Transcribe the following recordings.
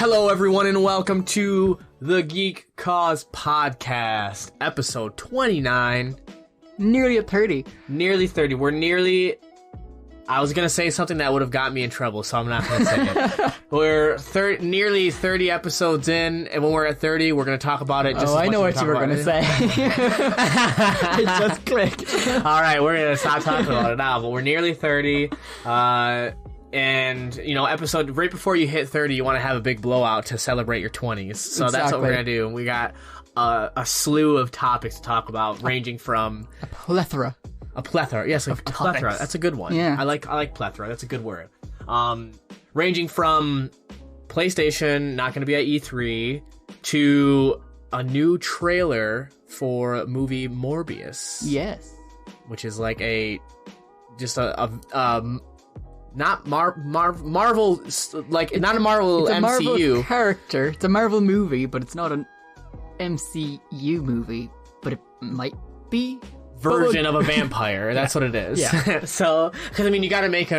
Hello, everyone, and welcome to the Geek Cause Podcast, episode 29. Nearly at 30. Nearly 30. We're nearly... I was going to say something that would have got me in trouble, so I'm not going to say it. We're nearly 30 episodes in, and when we're at 30, we're going to talk about it just as much I know as what you were going to say. It just clicked. All right, we're going to stop talking about it now, but we're nearly 30. And, you know, episode right before you hit 30, you want to have a big blowout to celebrate your 20s. So That's what we're going to do. We got a slew of topics to talk about, ranging from... A plethora. A plethora. Yes, a plethora. That's a good one. Yeah. I like plethora. That's a good word. Ranging from PlayStation, not going to be at E3, to a new trailer for movie Morbius. Yes. Which is like not Marvel, like, not a Marvel it's a MCU. Marvel character. It's a Marvel movie, but it's not an MCU movie. But it might be. Version of a vampire. That's what it is. Yeah. So, because, I mean, you got to make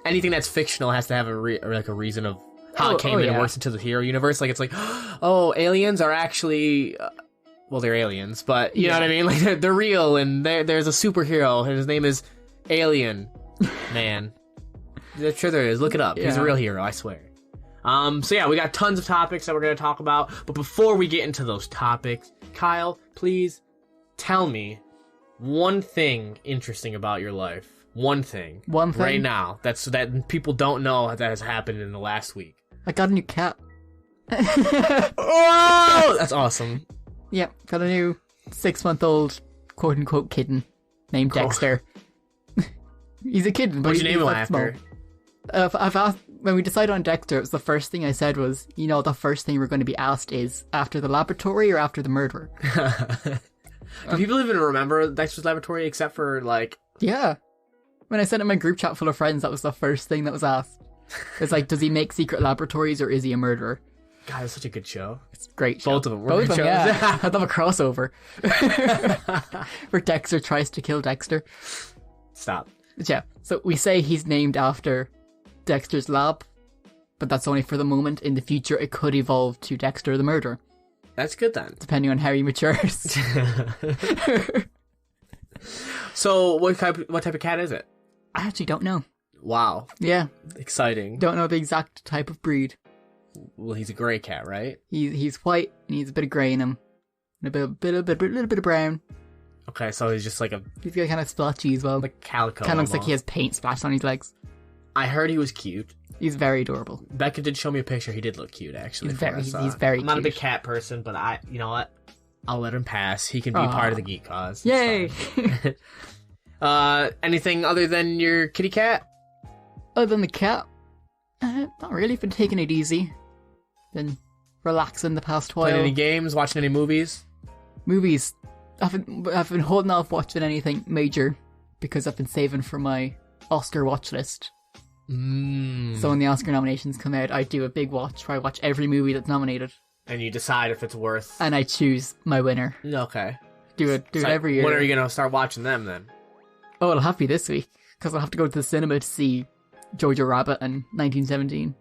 anything that's fictional has to have a reason of how it came in and works into the hero universe. Like, it's like, oh, aliens are actually... well, they're aliens, but you know what I mean? Like, they're real, and there's a superhero, and his name is Alien Man. I'm sure there is. Look it up. He's a real hero, I swear. So yeah, we got tons of topics that we're going to talk about, but before we get into those topics, Kyle, please tell me one thing interesting about your life. One thing. Right now. That people don't know that has happened in the last week. I got a new cat. Oh! That's awesome. Yep, got a new 6-month-old quote-unquote kitten named Dexter. He's a kitten, but What'd you name him after? I've asked, when we decided on Dexter, it was the first thing I said was, you know, the first thing we're going to be asked is after the laboratory or after the murderer. Do people even remember Dexter's Laboratory except for, like... Yeah. When I sent it in my group chat full of friends, that was the first thing that was asked. It's like, does he make secret laboratories or is he a murderer? God, it's such a good show. It's a great show. Both of them were Both good of them, shows. yeah. I'd love a crossover. Where Dexter tries to kill Dexter. Stop. But yeah, so we say he's named after Dexter's lab, but that's only for the moment. In the future, it could evolve to Dexter the murderer. That's good then. Depending on how he matures. So, what type of cat is it? I actually don't know. Wow. Yeah. Exciting. Don't know the exact type of breed. Well, he's a gray cat, right? He's white, and he's a bit of grey in him. And a little bit of brown. Okay, so he's just like He's got kind of splotchy as well. like calico. Kind of looks like almost. he has paint splashed on his legs. I heard he was cute. He's very adorable. Becca did show me a picture. He did look cute, actually. He's very I'm not a cute. big cat person, but you know what? I'll let him pass. He can be part of the Geek Cause. It's Yay! fine. Anything other than your kitty cat? Other than the cat, not really. Been taking it easy. Been relaxing the past while. Playing any games? Watching any movies? Movies. I've been holding off watching anything major because I've been saving for my Oscar watch list. So when the Oscar nominations come out, I do a big watch where I watch every movie that's nominated. And you decide if it's worth... And I choose my winner. Okay. Do it every year. When are you going to start watching them, then? Oh, it'll have to be this week, because I'll have to go to the cinema to see Jojo Rabbit and 1917.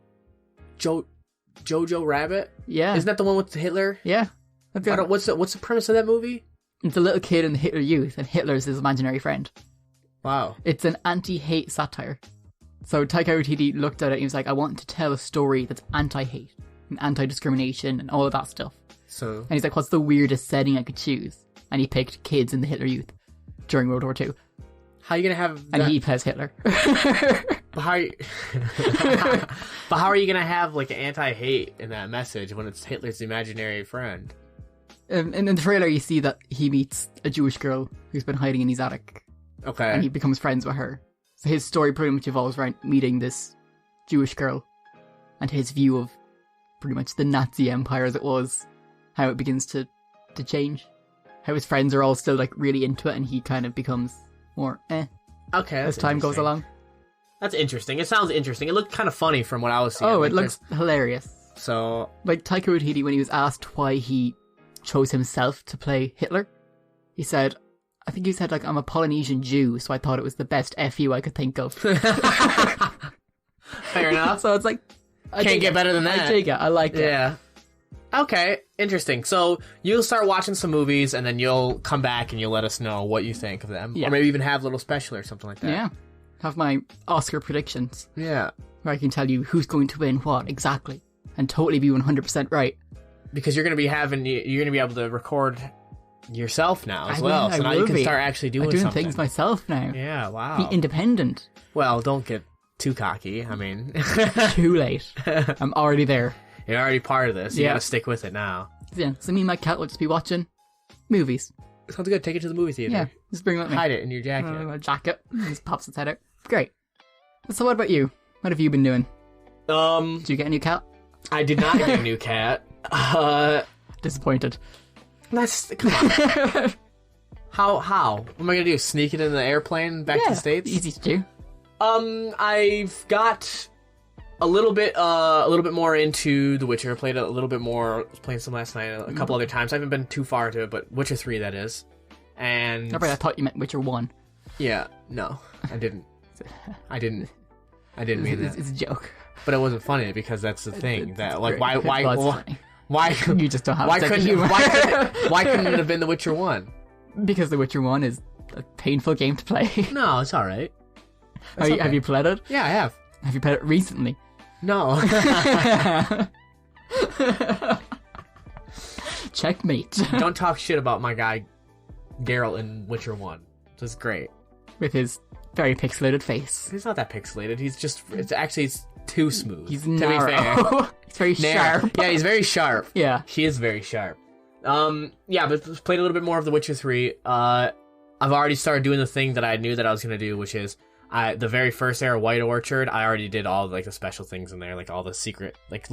Jojo Rabbit? Yeah. Isn't that the one with Hitler? Yeah. What's the premise of that movie? It's a little kid in the Hitler Youth, and Hitler's his imaginary friend. Wow. It's an anti-hate satire. So Taika Waititi looked at it and he was like, I want to tell a story that's anti-hate and anti-discrimination and all of that stuff. So... And he's like, what's the weirdest setting I could choose? And he picked kids in the Hitler Youth during World War II. How are you going to have... And he plays Hitler. But how are you going to have, like, anti-hate in that message when it's Hitler's imaginary friend? In the trailer, you see that he meets a Jewish girl who's been hiding in his attic. Okay. And he becomes friends with her. So his story pretty much evolves around meeting this Jewish girl and his view of pretty much the Nazi empire as it was, how it begins to change. How his friends are all still, like, really into it and he kind of becomes more okay, as time goes along. That's interesting. It sounds interesting. It looked kind of funny from what I was seeing. Oh, like, it looks hilarious. So... Like, Taika Waititi, when he was asked why he chose himself to play Hitler, he said, like, I'm a Polynesian Jew, so I thought it was the best FU I could think of. Fair enough. So it's like, Can't get better than that. I take it. I like it. Yeah. Okay, interesting. So you'll start watching some movies, and then you'll come back and you'll let us know what you think of them. Yeah. Or maybe even have a little special or something like that. Yeah. Have my Oscar predictions. Yeah. Where I can tell you who's going to win what exactly. And totally be 100% right. Because you're going to be able to record yourself now as well. I So now you will can be. start actually doing I'm doing something. things myself now. Yeah, wow. Be independent. Well, don't get too cocky. I mean, Too late. I'm already there. you're already part of this. You Yeah. gotta stick with it now. Yeah, so me and my cat will just be watching movies. Sounds good. Take it to the movie theater. Yeah, just bring it with me. Hide it in your jacket. A jacket. Just pops its head out. Great. So what about you? What have you been doing? Did you get a new cat? I did not get a new cat. Disappointed. That's come on. How? What am I gonna do? Sneak it in the airplane back to the States? Easy to do. I've got a little bit more into The Witcher. Played a little bit more. Was playing some last night. A couple other times. I haven't been too far into it, but Witcher 3 that is. And I thought you meant Witcher 1. yeah, no, I didn't. I didn't mean that. It's a joke. But it wasn't funny because that's the thing that like Well, it's funny. why You just don't have why a sense of couldn't humor. why couldn't it have been The Witcher 1? Because The Witcher 1 is a painful game to play. No, it's all right. Have you played it? Yeah, I have. Have you played it recently? No. Checkmate. Don't talk shit about my guy Geralt in Witcher 1. It's great. With his very pixelated face. He's not that pixelated. It's too smooth. He's to narrow. be fair. He's very sharp. Yeah, he's very sharp. Yeah. He is very sharp. Yeah, but played a little bit more of The Witcher 3. I've already started doing the thing that I knew that I was going to do, which is the very first era, White Orchard, I already did all like the special things in there, like all the secret, like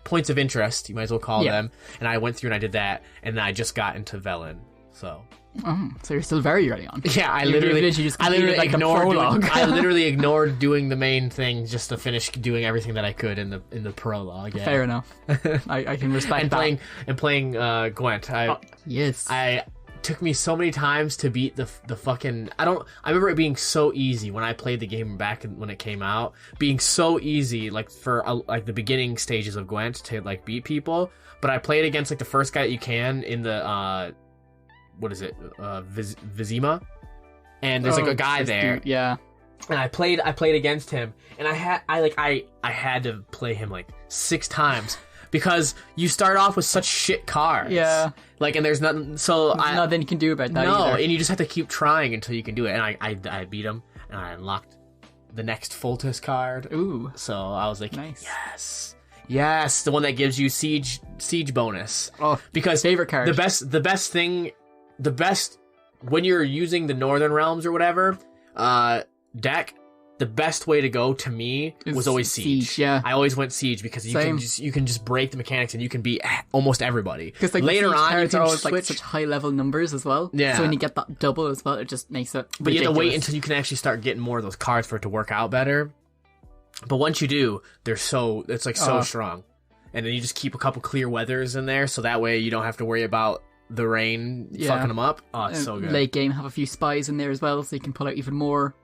points of interest, you might as well call them. And I went through and I did that, and then I just got into Velen. So So you're still very early on. yeah, I literally like ignored a prologue. I literally ignored doing the main thing just to finish doing everything that I could in the prologue. Yeah. Fair enough. I can respect And that. playing Gwent. Yes. Took me so many times to beat the fucking. I remember it being so easy when I played the game back when it came out, being so easy like for like the beginning stages of Gwent to like beat people. But I played against like the first guy that you can in the what is it, Vizima, and there's like a guy there. Dude, yeah. And I played against him, and I had to play him like 6 times. Because you start off with such shit cards. Yeah. Like, and there's nothing, so There's nothing you can do about that no, either. and you just have to keep trying until you can do it. And I beat him, and I unlocked the next Foltest card. Ooh. So I was like, Nice. yes, the one that gives you siege bonus. Oh, Because favorite card. the best when you're using the Northern Realms or whatever deck, the best way to go to me was always siege. Yeah. I always went siege because you can just break the mechanics and you can beat almost everybody. Because like later on, you cards can are always switch. like such high level numbers as well. Yeah. So when you get that double as well, it just makes it. But you have to wait ridiculous. until you can actually start getting more of those cards for it to work out better. But once you do, it's like so strong. And then you just keep a couple clear weathers in there, so that way you don't have to worry about the rain fucking them up. Oh, it's so good. Late game, have a few spies in there as well, so you can pull out even more.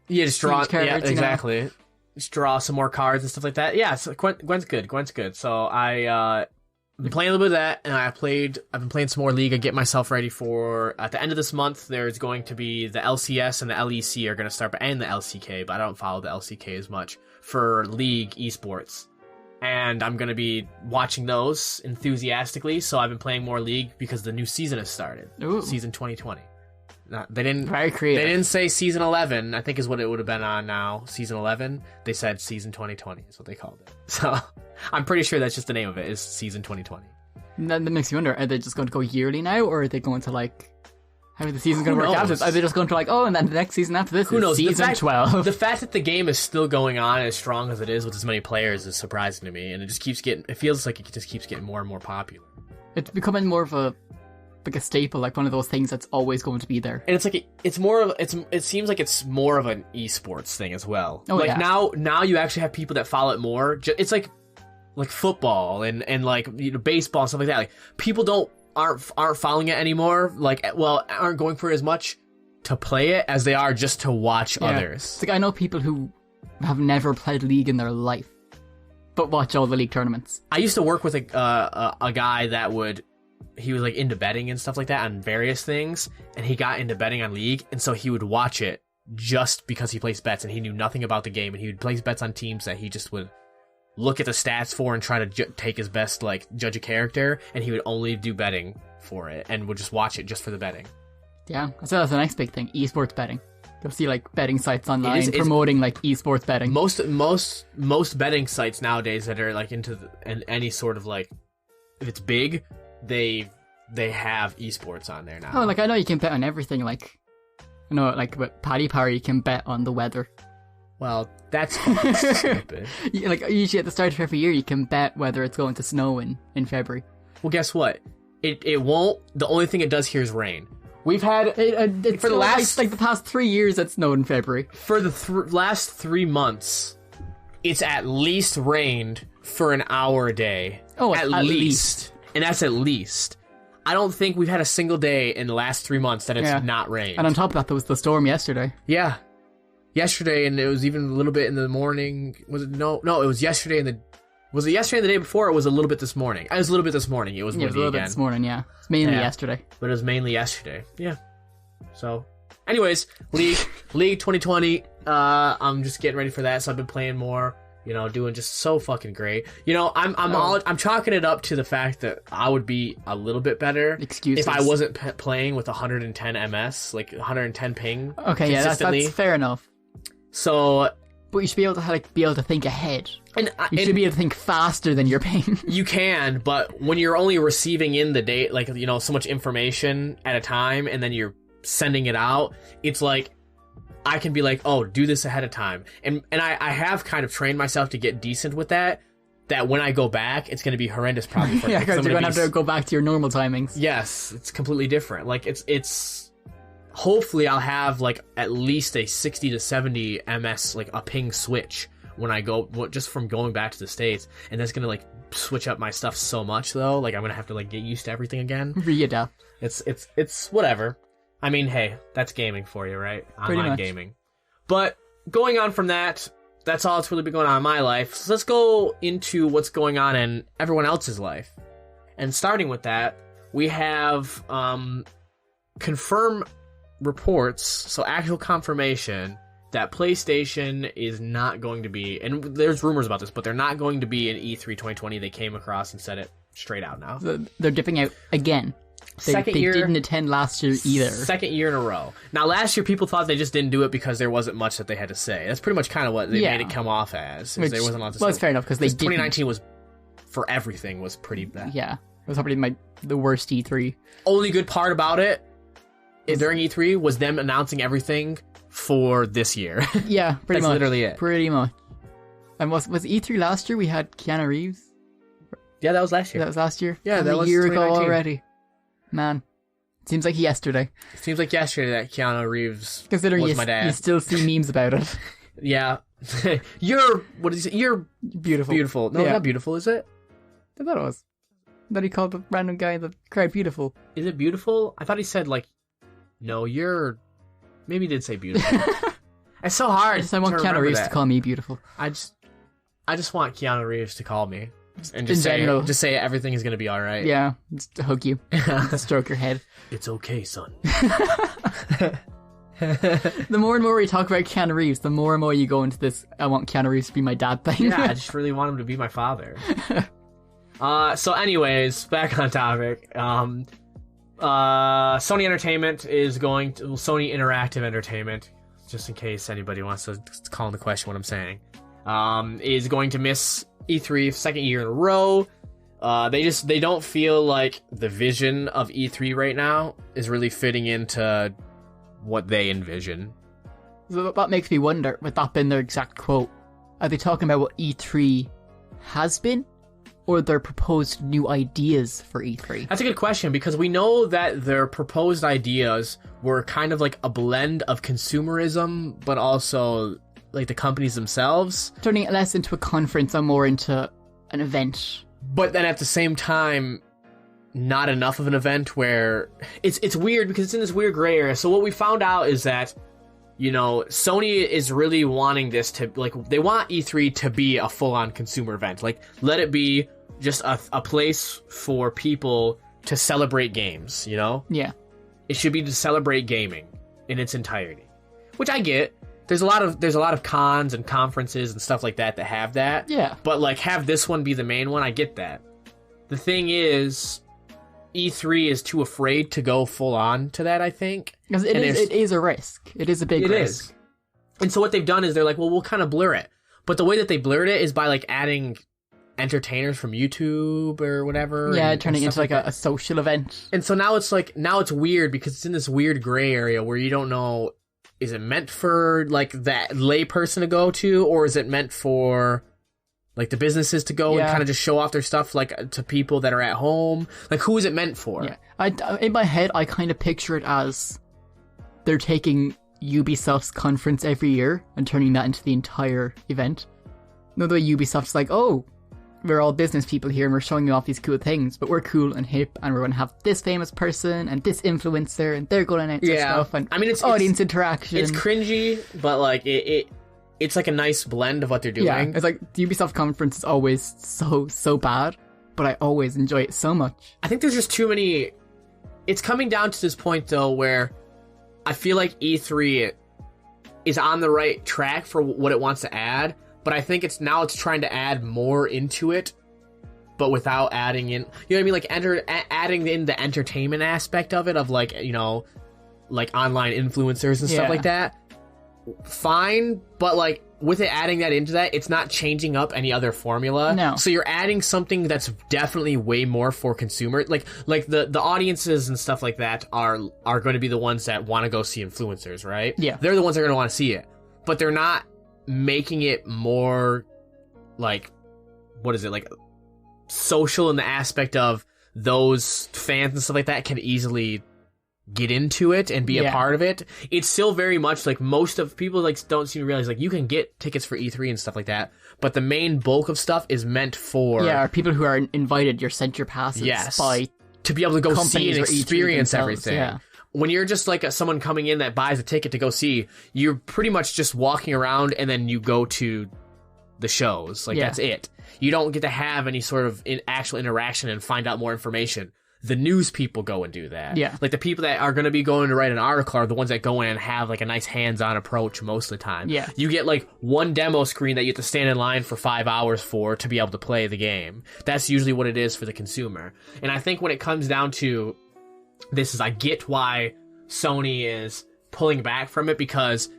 Yeah, just draw. siege cards, Yeah, you know? exactly. Just draw some more cards and stuff like that. Yeah, so Gwent's good. So I been playing a little bit of that, and I've been playing some more League. I get myself ready for at the end of this month. There's going to be the LCS and the LEC are going to start, and the LCK, but I don't follow the LCK as much for League esports. And I'm going to be watching those enthusiastically. So I've been playing more League because the new season has started. Ooh. Season 2020. They didn't. Very creative. They didn't say season 11. I think is what it would have been on now. Season 11. They said season 2020 is what they called it. So I'm pretty sure that's just the name of it. Is season 2020. And then that makes you wonder: are they just going to go yearly now, or are they going to like? How are the seasons going to work out? Are they just going to like? Oh, and then the next season after this Who knows? season 12. The fact that the game is still going on as strong as it is with as many players is surprising to me, and it just keeps getting. It feels like it just keeps getting more and more popular. It's becoming more of a staple, like one of those things that's always going to be there. And it's like it's more of it seems like it's more of an esports thing as well. Oh, like yeah. now you actually have people that follow it more. It's like football and like baseball and stuff like that. Like people aren't following it anymore. Like aren't going for it as much to play it as they are just to watch others. It's like I know people who have never played League in their life, but watch all the league tournaments. I used to work with a guy that he was like into betting and stuff like that on various things, and he got into betting on League, and so he would watch it just because he placed bets, and he knew nothing about the game, and he would place bets on teams that he just would look at the stats for and try to take his best, like, judge a character, and he would only do betting for it, and would just watch it just for the betting. Yeah, so that's the next big thing, esports betting. You'll see, like, betting sites online promoting, like, esports betting. Most betting sites nowadays that are, like, into any sort of, like, if it's big, they have esports on there now. Oh, like, I know you can bet on everything, like, you know, like, with Paddy Power, you can bet on the weather. Well, that's stupid. Like, usually at the start of every year, you can bet whether it's going to snow in February. Well, guess what? It won't. The only thing it does here is rain. We've had for the last like the past 3 years it snowed in February. For the last 3 months, it's at least rained for an hour a day. Oh, at least, and that's at least. I don't think we've had a single day in the last 3 months that it's not rained. And on top of that, there was the storm yesterday. Yeah, yesterday, and it was even a little bit in the morning. Was it no? It was yesterday and Was it yesterday and the day before, or was it a little bit this morning? It was a little bit this morning. It was windy again. It was a little bit this morning, yeah. It's mainly yesterday. But it was mainly yesterday. Yeah. So, anyways, League 2020. I'm just getting ready for that, so I've been playing more. You know, doing just so fucking great. You know, I'm chalking it up to the fact that I would be a little bit better if I wasn't playing with 110 ms, like 110 ping. Okay, yeah, that's fair enough. So, but you should be able to think ahead. And you should be able to think faster than your ping. You can, but when you're only receiving in the data, like, you know, so much information at a time, and then you're sending it out, it's like, I can be like, oh, do this ahead of time. And I have kind of trained myself to get decent with that when I go back, it's going to be horrendous probably for me. Yeah, because you're going to have to go back to your normal timings. Yes, it's completely different. Like, it's hopefully I'll have, like, at least a 60 to 70 ms, like, a ping switch when I go, just from going back to the States. And that's going to, like, switch up my stuff so much, though. Like, I'm going to have to, like, get used to everything again. Readapt. It's whatever. I mean, hey, that's gaming for you, right? Pretty Online much. Gaming. But going on from that, that's all that's really been going on in my life. So let's go into what's going on in everyone else's life. And starting with that, we have confirmed reports, so actual confirmation, that PlayStation is not going to be, and there's rumors about this, but they're not going to be in E3 2020. They came across and said it straight out now. They're dipping out again. They didn't attend last year either. Second year in a row. Now, last year, people thought they just didn't do it because there wasn't much that they had to say. That's pretty much kind of what they made it come off as. There wasn't a lot to say. Well, it's fair enough, because 2019 was, for everything, was pretty bad. Yeah. It was probably the worst E3. Only good part about it, during E3, was them announcing everything for this year. Yeah, pretty much. That's literally it. Pretty much. And was E3 last year? We had Keanu Reeves? Yeah, that was last year. That was last year? Yeah, that was a year ago 2019. already. Man, seems like yesterday. It seems like yesterday that Keanu Reeves Considering was my dad. You still see memes about it. Yeah. What did he say? You're beautiful. Beautiful. No, it's not beautiful, is it? I thought it was. That he called the random guy that cried beautiful. Is it beautiful? I thought he said, like, no, you're... Maybe he did say beautiful. It's so hard. I want Keanu Reeves to call me beautiful. I just want Keanu Reeves to call me. And just say everything is going to be all right. Yeah, just to hug you, to stroke your head. It's okay, son. The more and more we talk about Keanu Reeves, the more and more you go into this, I want Keanu Reeves to be my dad thing. Yeah, I just really want him to be my father. So anyways, back on topic. Sony Entertainment is going to... Sony Interactive Entertainment, just in case anybody wants to call into question what I'm saying, is going to miss E3 second year in a row. They don't feel like the vision of E3 right now is really fitting into what they envision. So that makes me wonder, with that being their exact quote, are they talking about what E3 has been, or their proposed new ideas for E3? That's a good question, because we know that their proposed ideas were kind of like a blend of consumerism, but also like the companies themselves. Turning it less into a conference and more into an event. But then at the same time, not enough of an event where... It's weird because it's in this weird gray area. So what we found out is that you know, Sony is really wanting this to, like, they want E3 to be a full-on consumer event. Like, let it be just a place for people to celebrate games, you know? Yeah. It should be to celebrate gaming in its entirety. Which I get. There's a lot of cons and conferences and stuff like that have that. Yeah. But, like, have this one be the main one, I get that. The thing is, E3 is too afraid to go full on to that, I think. Because it is a risk. It is a big risk. It is. And so what they've done is they're like, well, we'll kind of blur it. But the way that they blurred it is by, like, adding entertainers from YouTube or whatever. Yeah, turning it into, like, a social event. And so now it's weird because it's in this weird gray area where you don't know, is it meant for, like, that lay person to go to, or is it meant for, like, the businesses to go and kind of just show off their stuff, like, to people that are at home? Like, who is it meant for? Yeah. In my head, I kind of picture it as they're taking Ubisoft's conference every year and turning that into the entire event. No, the way Ubisoft's like, oh, we're all business people here and we're showing you off these cool things, but we're cool and hip and we're going to have this famous person and this influencer and they're going to announce their stuff and it's audience interaction. It's cringy, but, like, it's like a nice blend of what they're doing. Yeah, it's like the Ubisoft conference is always so bad, but I always enjoy it so much. I think there's just too many. It's coming down to this point, though, where I feel like E3 is on the right track for what it wants to add, but I think it's trying to add more into it, but without adding in, you know what I mean? Like, adding in the entertainment aspect of it, of, like, you know, like online influencers and stuff like that. Fine, but, like, with it adding that into that, it's not changing up any other formula. No. So you're adding something that's definitely way more for consumers. Like the audiences and stuff like that are going to be the ones that want to go see influencers, right? Yeah. They're the ones that are going to want to see it. But they're not making it more, like, what is it, like, social in the aspect of those fans and stuff like that can easily get into it and be a part of it. It's still very much like most of people, like, don't seem to realize, like, you can get tickets for E3 and stuff like that, but the main bulk of stuff is meant for people who are invited. You're sent your passes by to be able to go see and experience everything. Yeah. When you're just like someone coming in that buys a ticket to go see, you're pretty much just walking around and then you go to the shows. Like, that's it. You don't get to have any sort of actual interaction and find out more information. The news people go and do that. Yeah. Like, the people that are going to be going to write an article are the ones that go in and have, like, a nice hands-on approach most of the time. Yeah. You get, like, one demo screen that you have to stand in line for 5 hours for to be able to play the game. That's usually what it is for the consumer. And I think when it comes down to this, I get why Sony is pulling back from it, because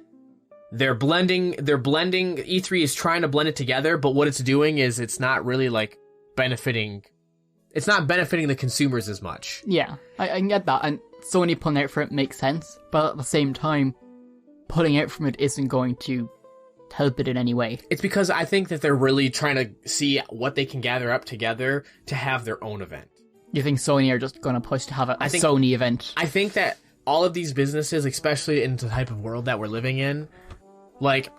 they're blending, E3 is trying to blend it together, but what it's doing is it's not really, like, benefiting the consumers as much. Yeah, I can get that, and Sony pulling out from it makes sense, but at the same time, pulling out from it isn't going to help it in any way. It's because I think that they're really trying to see what they can gather up together to have their own event. You think Sony are just going to push to have a Sony event? I think that all of these businesses, especially in the type of world that we're living in, like,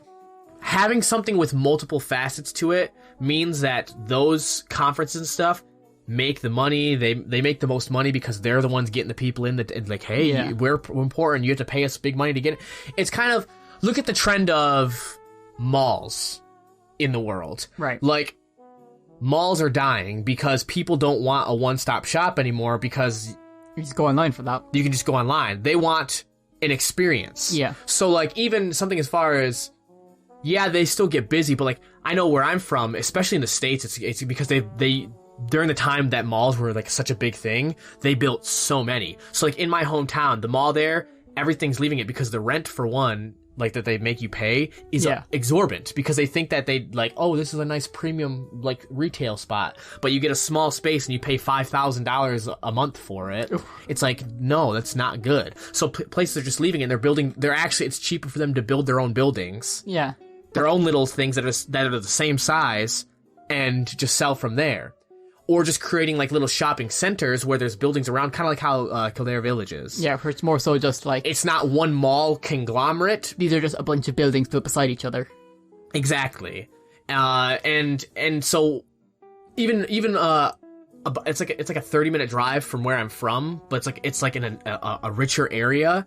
having something with multiple facets to it means that those conferences and stuff make the money. They make the most money because they're the ones getting the people in that, like, hey, we're important, you have to pay us big money to get it. It's kind of, look at the trend of malls in the world. Right. Like, malls are dying because people don't want a one-stop shop anymore, because you just go online for that. You can just go online. They want an experience. Yeah. So, like, even something as far as, they still get busy, but, like, I know where I'm from, especially in the States, it's because they during the time that malls were, like, such a big thing, they built so many. So, like, in my hometown, the mall there, everything's leaving it because the rent, for one, like, that they make you pay is exorbitant, because they think that they, like, oh, this is a nice premium, like, retail spot, but you get a small space and you pay $5,000 a month for it. Oof. It's like, no, that's not good. So places are just leaving it, and it's cheaper for them to build their own buildings. Yeah. Their own little things that are the same size, and just sell from there. Or just creating, like, little shopping centers where there's buildings around, kind of like how Kildare Village is. Yeah, where it's more so just like, it's not one mall conglomerate. These are just a bunch of buildings built beside each other. Exactly. And so even it's like a 30-minute drive from where I'm from, but it's like in a richer area.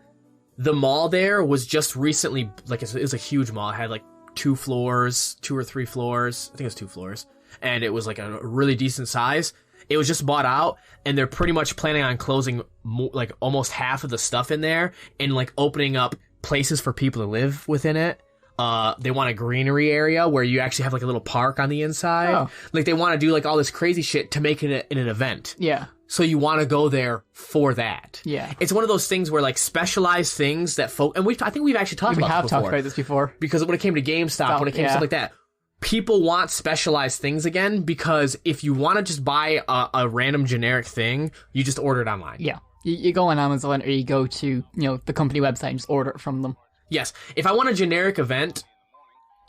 the mall there was just recently, like, it was a huge mall. It had like 2 or 3 floors. I think it was 2 floors. And it was like a really decent size. It was just bought out, and they're pretty much planning on closing like almost half of the stuff in there and like opening up places for people to live within it. They want a greenery area where you actually have like a little park on the inside. Oh. Like they want to do like all this crazy shit to make it an event. Yeah. So you want to go there for that. Yeah. It's one of those things where like specialized things that and I think we've actually talked We about have this before. talked about this before. Because when it came to GameStop, when it came to stuff like that, people want specialized things again, because if you want to just buy a random generic thing, you just order it online. Yeah. You go on Amazon, or you go to, the company website and just order it from them. Yes. If I want a generic event,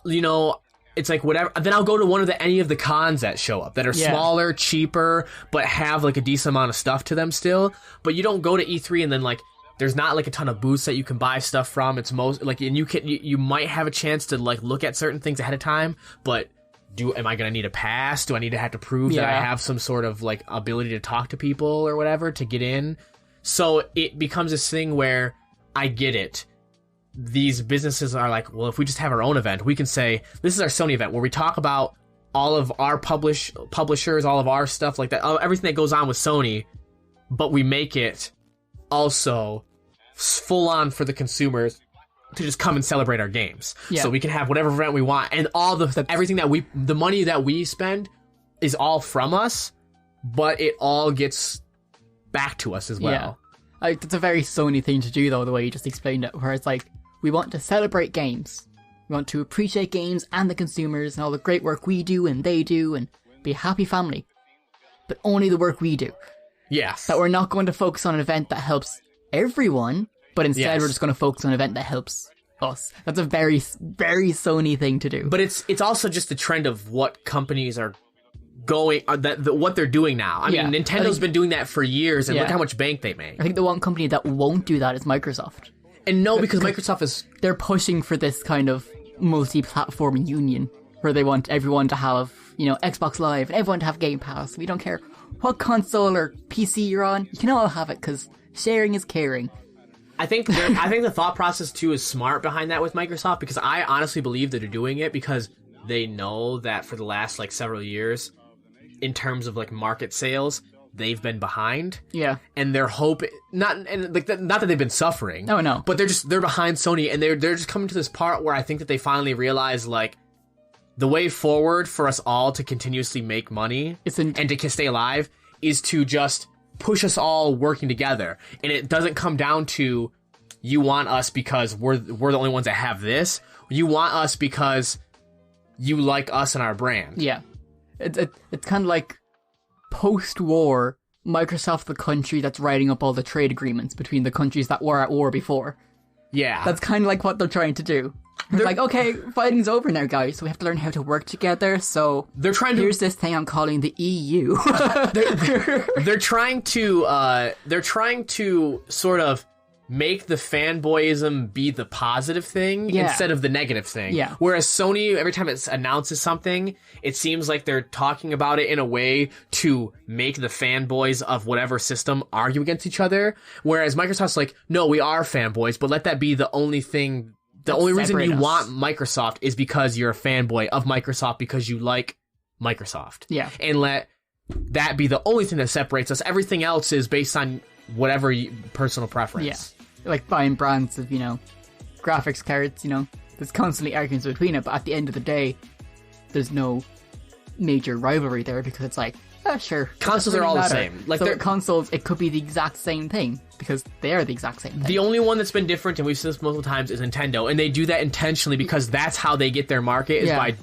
it's like whatever, then I'll go to any of the cons that show up that are smaller, cheaper, but have like a decent amount of stuff to them still. But you don't go to E3 and then like there's not like a ton of booths that you can buy stuff from. It's most like, and you might have a chance to like look at certain things ahead of time, but am I going to need a pass? Do I need to have to prove that I have some sort of like ability to talk to people or whatever to get in? So it becomes this thing where I get it. These businesses are like, well, if we just have our own event, we can say, this is our Sony event where we talk about all of our publishers, all of our stuff like that, everything that goes on with Sony, but we make it also full on for the consumers to just come and celebrate our games. Yeah. So we can have whatever event we want, and everything the money that we spend is all from us, but it all gets back to us as well. Yeah. It's a very Sony thing to do, though, the way you just explained it, where it's like, we want to celebrate games. We want to appreciate games and the consumers and all the great work we do and they do, and be a happy family. But only the work we do. Yes. That we're not going to focus on an event that helps everyone, but instead we're just going to focus on an event that helps us. That's a very, very Sony thing to do. But it's also just the trend of what companies are going, what they're doing now. I mean, Nintendo's been doing that for years, and look how much bank they make. I think the one company that won't do that is Microsoft. And no, because Microsoft is... They're pushing for this kind of multi-platform union, where they want everyone to have, Xbox Live, and everyone to have Game Pass. We don't care what console or PC you're on, you can all have it, because sharing is caring. I think the thought process, too, is smart behind that with Microsoft, because I honestly believe that they're doing it because they know that for the last, several years, in terms of, market sales, they've been behind. Yeah. And their hope, not that they've been suffering. Oh, no. But they're behind Sony, and they're just coming to this part where I think that they finally realize, the way forward for us all to continuously make money and to stay alive is to just push us all working together. And it doesn't come down to, you want us because we're the only ones that have this. You want us because you like us and our brand. Yeah. It's kind of like post-war, Microsoft, the country that's writing up all the trade agreements between the countries that were at war before. Yeah. That's kind of like what they're trying to do. They're like, okay, fighting's over now, guys, so we have to learn how to work together, so here's this thing I'm calling the EU. they're trying to sort of make the fanboyism be the positive thing instead of the negative thing. Yeah. Whereas Sony, every time it announces something, it seems like they're talking about it in a way to make the fanboys of whatever system argue against each other. Whereas Microsoft's like, no, we are fanboys, but let that be the only thing. The only reason you want Microsoft is because you're a fanboy of Microsoft because you like Microsoft. Yeah. And let that be the only thing that separates us. Everything else is based on whatever personal preference. Yeah. Like buying brands of, graphics cards, there's constantly arguments between it, but at the end of the day, there's no major rivalry there because it's like, sure. Consoles are all the same. So consoles, it could be the exact same thing because they are the exact same thing. The only one that's been different, and we've seen this multiple times, is Nintendo, and they do that intentionally because that's how they get their market is by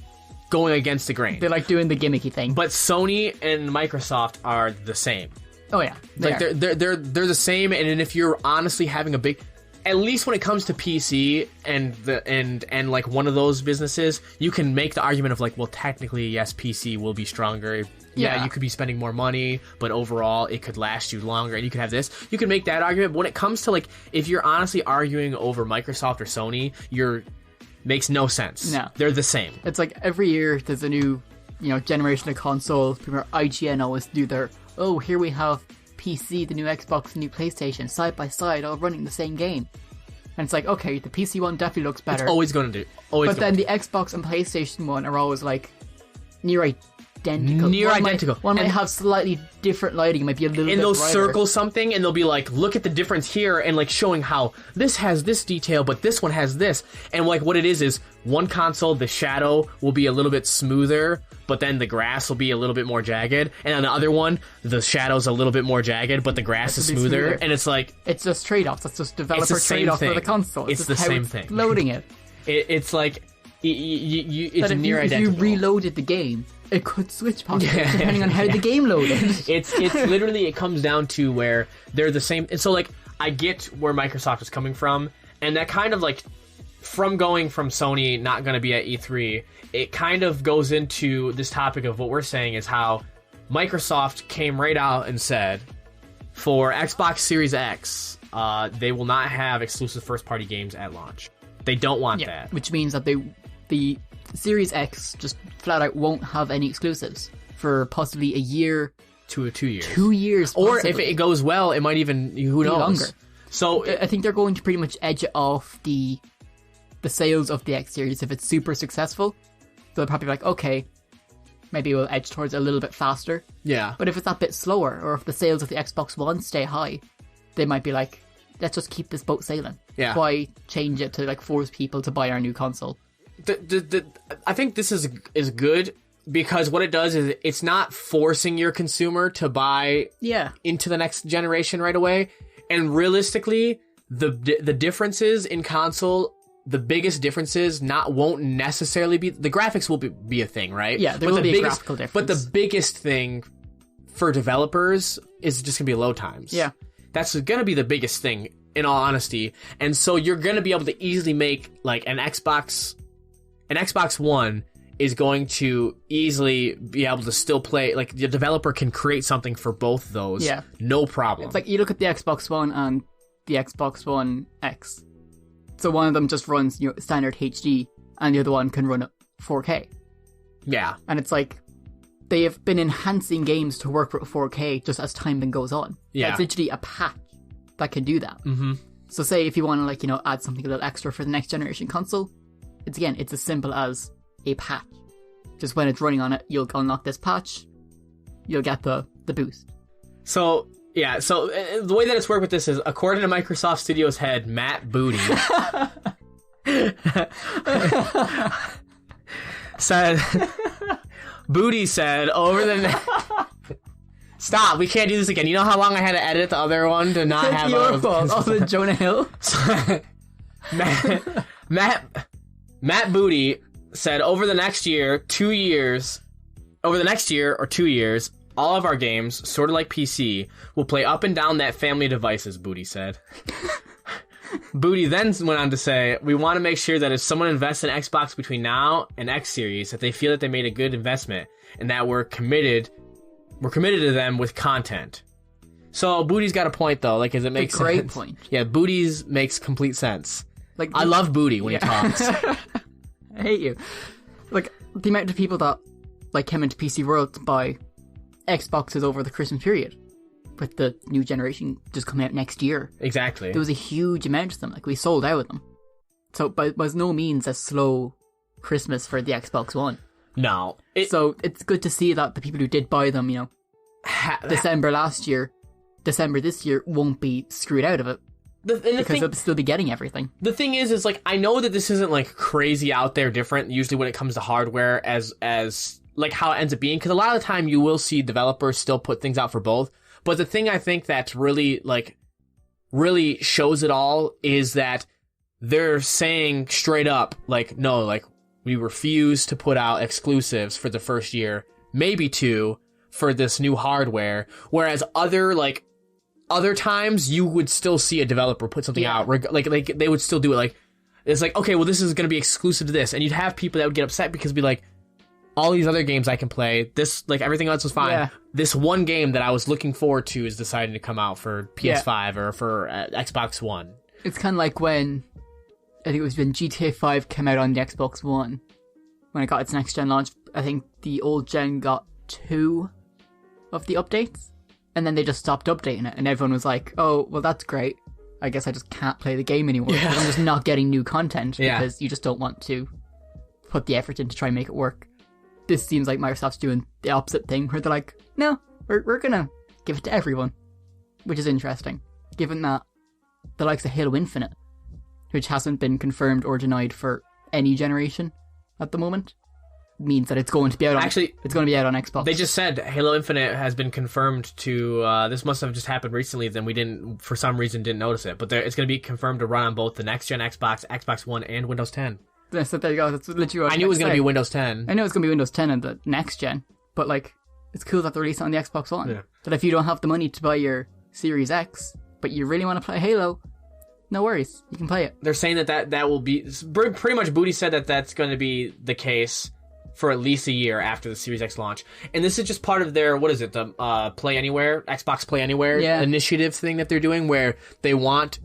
going against the grain. They're doing the gimmicky thing. But Sony and Microsoft are the same. Oh yeah, they're the same, and if you're honestly having a big, at least when it comes to PC and one of those businesses, you can make the argument of well, technically yes, PC will be stronger. Yeah, you could be spending more money, but overall it could last you longer, and you could have this. You can make that argument. But when it comes to if you're honestly arguing over Microsoft or Sony, makes no sense. No, they're the same. It's like every year there's a new generation of consoles. Remember, IGN always do their here we have PC, the new Xbox, the new PlayStation, side by side, all running the same game. And it's like, okay, the PC one definitely looks better. It's always going to do. But then the Xbox and PlayStation one are always like near identical. One might have slightly different lighting. It might be a little bit they'll brighter. circle something, and they'll be like, look at the difference here, and like showing how this has this detail, but this one has this. And like what it is one console, the shadow will be a little bit smoother, but then the grass will be a little bit more jagged. And on the other one, the shadow's a little bit more jagged, but the grass is smoother. And it's like... It's just trade-offs. That's just developer trade-off for the console. It's the same thing. Loading it. It's like... It's near identical. If you reloaded the game, it could switch possibly, depending on how the game loaded. It's literally, it comes down to where they're the same. And so, like, I get where Microsoft is coming from, and that kind of, like, from going from Sony not going to be at E3, it kind of goes into this topic of what we're saying is how Microsoft came right out and said, for Xbox Series X, they will not have exclusive first-party games at launch. They don't want that. Which means that the Series X just flat out won't have any exclusives for possibly a year to 2 years. 2 years, possibly. Or if it goes well, it might even who knows longer. So I think they're going to pretty much edge it off the sales of the X series if it's super successful. They'll probably be like, okay, maybe we'll edge towards it a little bit faster. Yeah. But if it's that bit slower, or if the sales of the Xbox One stay high, they might be like, let's just keep this boat sailing. Yeah. Why change it to like force people to buy our new console? I think this is good because what it does is it's not forcing your consumer to buy into the next generation right away. And realistically, the differences in console, the biggest differences won't necessarily be the graphics will be a thing, right? Yeah, there will be a graphical difference. But the biggest thing for developers is just gonna be load times. Yeah, that's gonna be the biggest thing in all honesty. And so you're gonna be able to easily make like an Xbox One is going to easily be able to still play, like the developer can create something for both those. Yeah. No problem. It's like you look at the Xbox One and the Xbox One X. So one of them just runs standard HD and the other one can run 4K. Yeah. And it's like they have been enhancing games to work with 4K just as time goes on. Yeah. It's literally a patch that can do that. Mm-hmm. So say if you want to add something a little extra for the next generation console, it's as simple as a patch. Just when it's running on it, you'll unlock this patch, you'll get the boost. So the way that it's worked with this is, according to Microsoft Studios head Matt Booty, said over the Stop, we can't do this again. You know how long I had to edit the other one to not have your fault. Oh, the Jonah Hill? Matt Booty said over the next year or 2 years, all of our games, sort of like PC, will play up and down that family of devices, Booty said. Booty then went on to say, we want to make sure that if someone invests in Xbox between now and X Series, that they feel that they made a good investment and that we're committed to them with content. So Booty's got a point though, like, does it make sense? A great point. Yeah, Booty's makes complete sense. Like, I love Booty when he talks. I hate you. Like, the amount of people that came into PC World to buy Xboxes over the Christmas period, with the new generation just coming out next year. Exactly. There was a huge amount of them. Like, we sold out of them. So, by no means a slow Christmas for the Xbox One. No. So, it's good to see that the people who did buy them, December last year, December this year, won't be screwed out of it. Because they'll still be getting everything. The thing is like, I know that this isn't like crazy out there different usually when it comes to hardware as like how it ends up being, because a lot of the time you will see developers still put things out for both. But the thing I think that's really shows it all is that they're saying straight up, like, no, like, we refuse to put out exclusives for the first year, maybe 2 for this new hardware, whereas other times you would still see a developer put something out, like they would still do it. Like, it's like, okay, well, this is going to be exclusive to this, and you'd have people that would get upset because it'd be like, all these other games I can play, this, like, everything else was fine. Yeah. This one game that I was looking forward to is deciding to come out for PS5 or for Xbox One. It's kind of like when, I think it was when GTA 5 came out on the Xbox One, when it got its next gen launch. I think the old gen got 2 of the updates. And then they just stopped updating it, and everyone was like, oh, well, that's great. I guess I just can't play the game anymore. Yeah. I'm just not getting new content Yeah. because you just don't want to put the effort in to try and make it work. This seems like Microsoft's doing the opposite thing, where they're like, no, we're gonna give it to everyone, which is interesting, given that the likes of Halo Infinite, which hasn't been confirmed or denied for any generation at the moment, means that it's going to be out on Xbox. They just said Halo Infinite has been confirmed to this must have just happened recently, then we didn't for some reason didn't notice it, but it's going to be confirmed to run on both the next gen Xbox, Xbox One, and Windows 10. So there you go. That's literally what I knew it was going to be Windows 10. I know it's going to be Windows 10 and the next gen, but like, it's cool that they release it on the Xbox One. Yeah. That if you don't have the money to buy your Series X, but you really want to play Halo, no worries, you can play it. They're saying that will be pretty much. Booty said that's going to be the case for at least a year after the Series X launch, and this is just part of their the Play Anywhere, Xbox Play Anywhere initiative thing that they're doing, where they want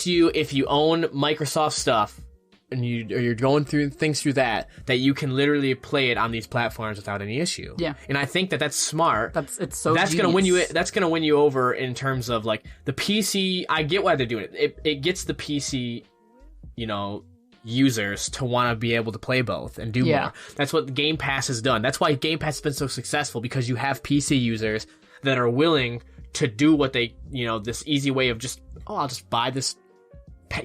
you, if you own Microsoft stuff and you're going through things through that you can literally play it on these platforms without any issue. Yeah. And I think that's smart. That's gonna win you. That's gonna win you over in terms of like the PC. I get why they're doing it. It gets the PC, users to want to be able to play both and do more. That's what Game Pass has done. That's why Game Pass has been so successful, because you have PC users that are willing to do what they, this easy way of just, I'll just buy this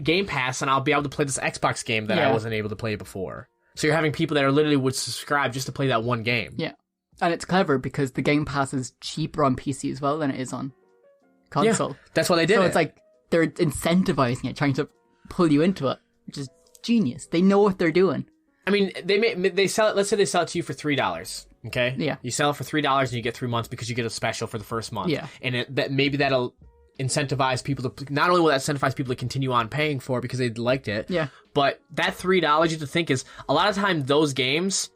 Game Pass and I'll be able to play this Xbox game that I wasn't able to play before. So you're having people that are literally would subscribe just to play that one game. Yeah. And it's clever because the Game Pass is cheaper on PC as well than it is on console. Yeah, that's why they did it. So it's like they're incentivizing it, trying to pull you into it, which is genius. They know what they're doing. I mean, they sell it. Let's say they sell it to you for $3. Okay. Yeah. You sell it for $3 and you get 3 months because you get a special for the first month. Yeah. And maybe that'll incentivize people to. Not only will that incentivize people to continue on paying for it because they liked it. Yeah. But that $3, you have to think, is a lot of time those games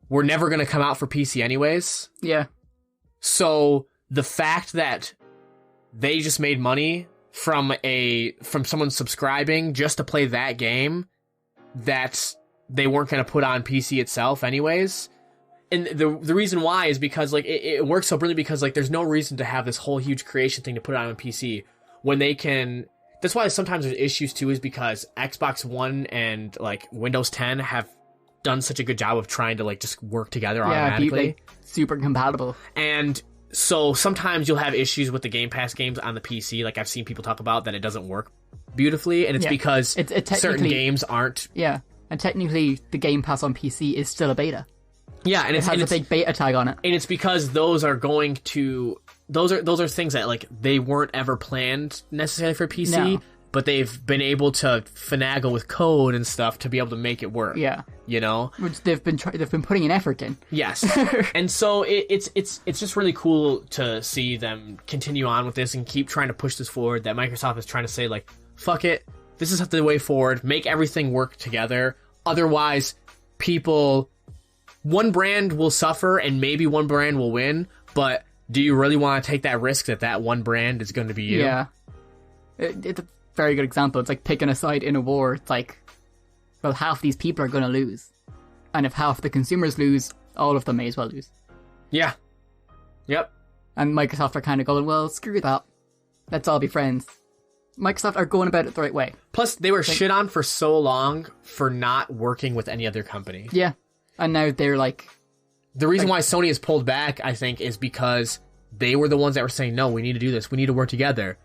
were never going to come out for PC anyways. Yeah. So the fact that they just made money from someone subscribing just to play that game that they weren't going to put on PC itself anyways. And the reason why is because like it works so brilliantly, because like there's no reason to have this whole huge creation thing to put it on PC when they can. That's why sometimes there's issues too, is because Xbox One and like Windows 10 have done such a good job of trying to like just work together automatically. Like, super compatible. And so sometimes you'll have issues with the Game Pass games on the PC. Like I've seen people talk about that it doesn't work beautifully, and it's because certain games aren't. Yeah, and technically the Game Pass on PC is still a beta. Yeah, and it has a big beta tag on it. And it's because those are going to those are things that like they weren't ever planned necessarily for PC, but they've been able to finagle with code and stuff to be able to make it work. Yeah, which they've been putting an effort in. Yes, and so it's just really cool to see them continue on with this and keep trying to push this forward. That Microsoft is trying to say like, fuck it, this is the way forward. Make everything work together. Otherwise, one brand will suffer and maybe one brand will win, but do you really want to take that risk that one brand is going to be you? Yeah. It's a very good example. It's like picking a side in a war. It's like, well, half these people are going to lose. And if half the consumers lose, all of them may as well lose. Yeah. Yep. And Microsoft are kind of going, well, screw that. Let's all be friends. Microsoft are going about it the right way. Plus, they were shit on for so long for not working with any other company. Yeah. And now they're like... The reason why Sony has pulled back, I think, is because they were the ones that were saying, no, we need to do this. We need to work together.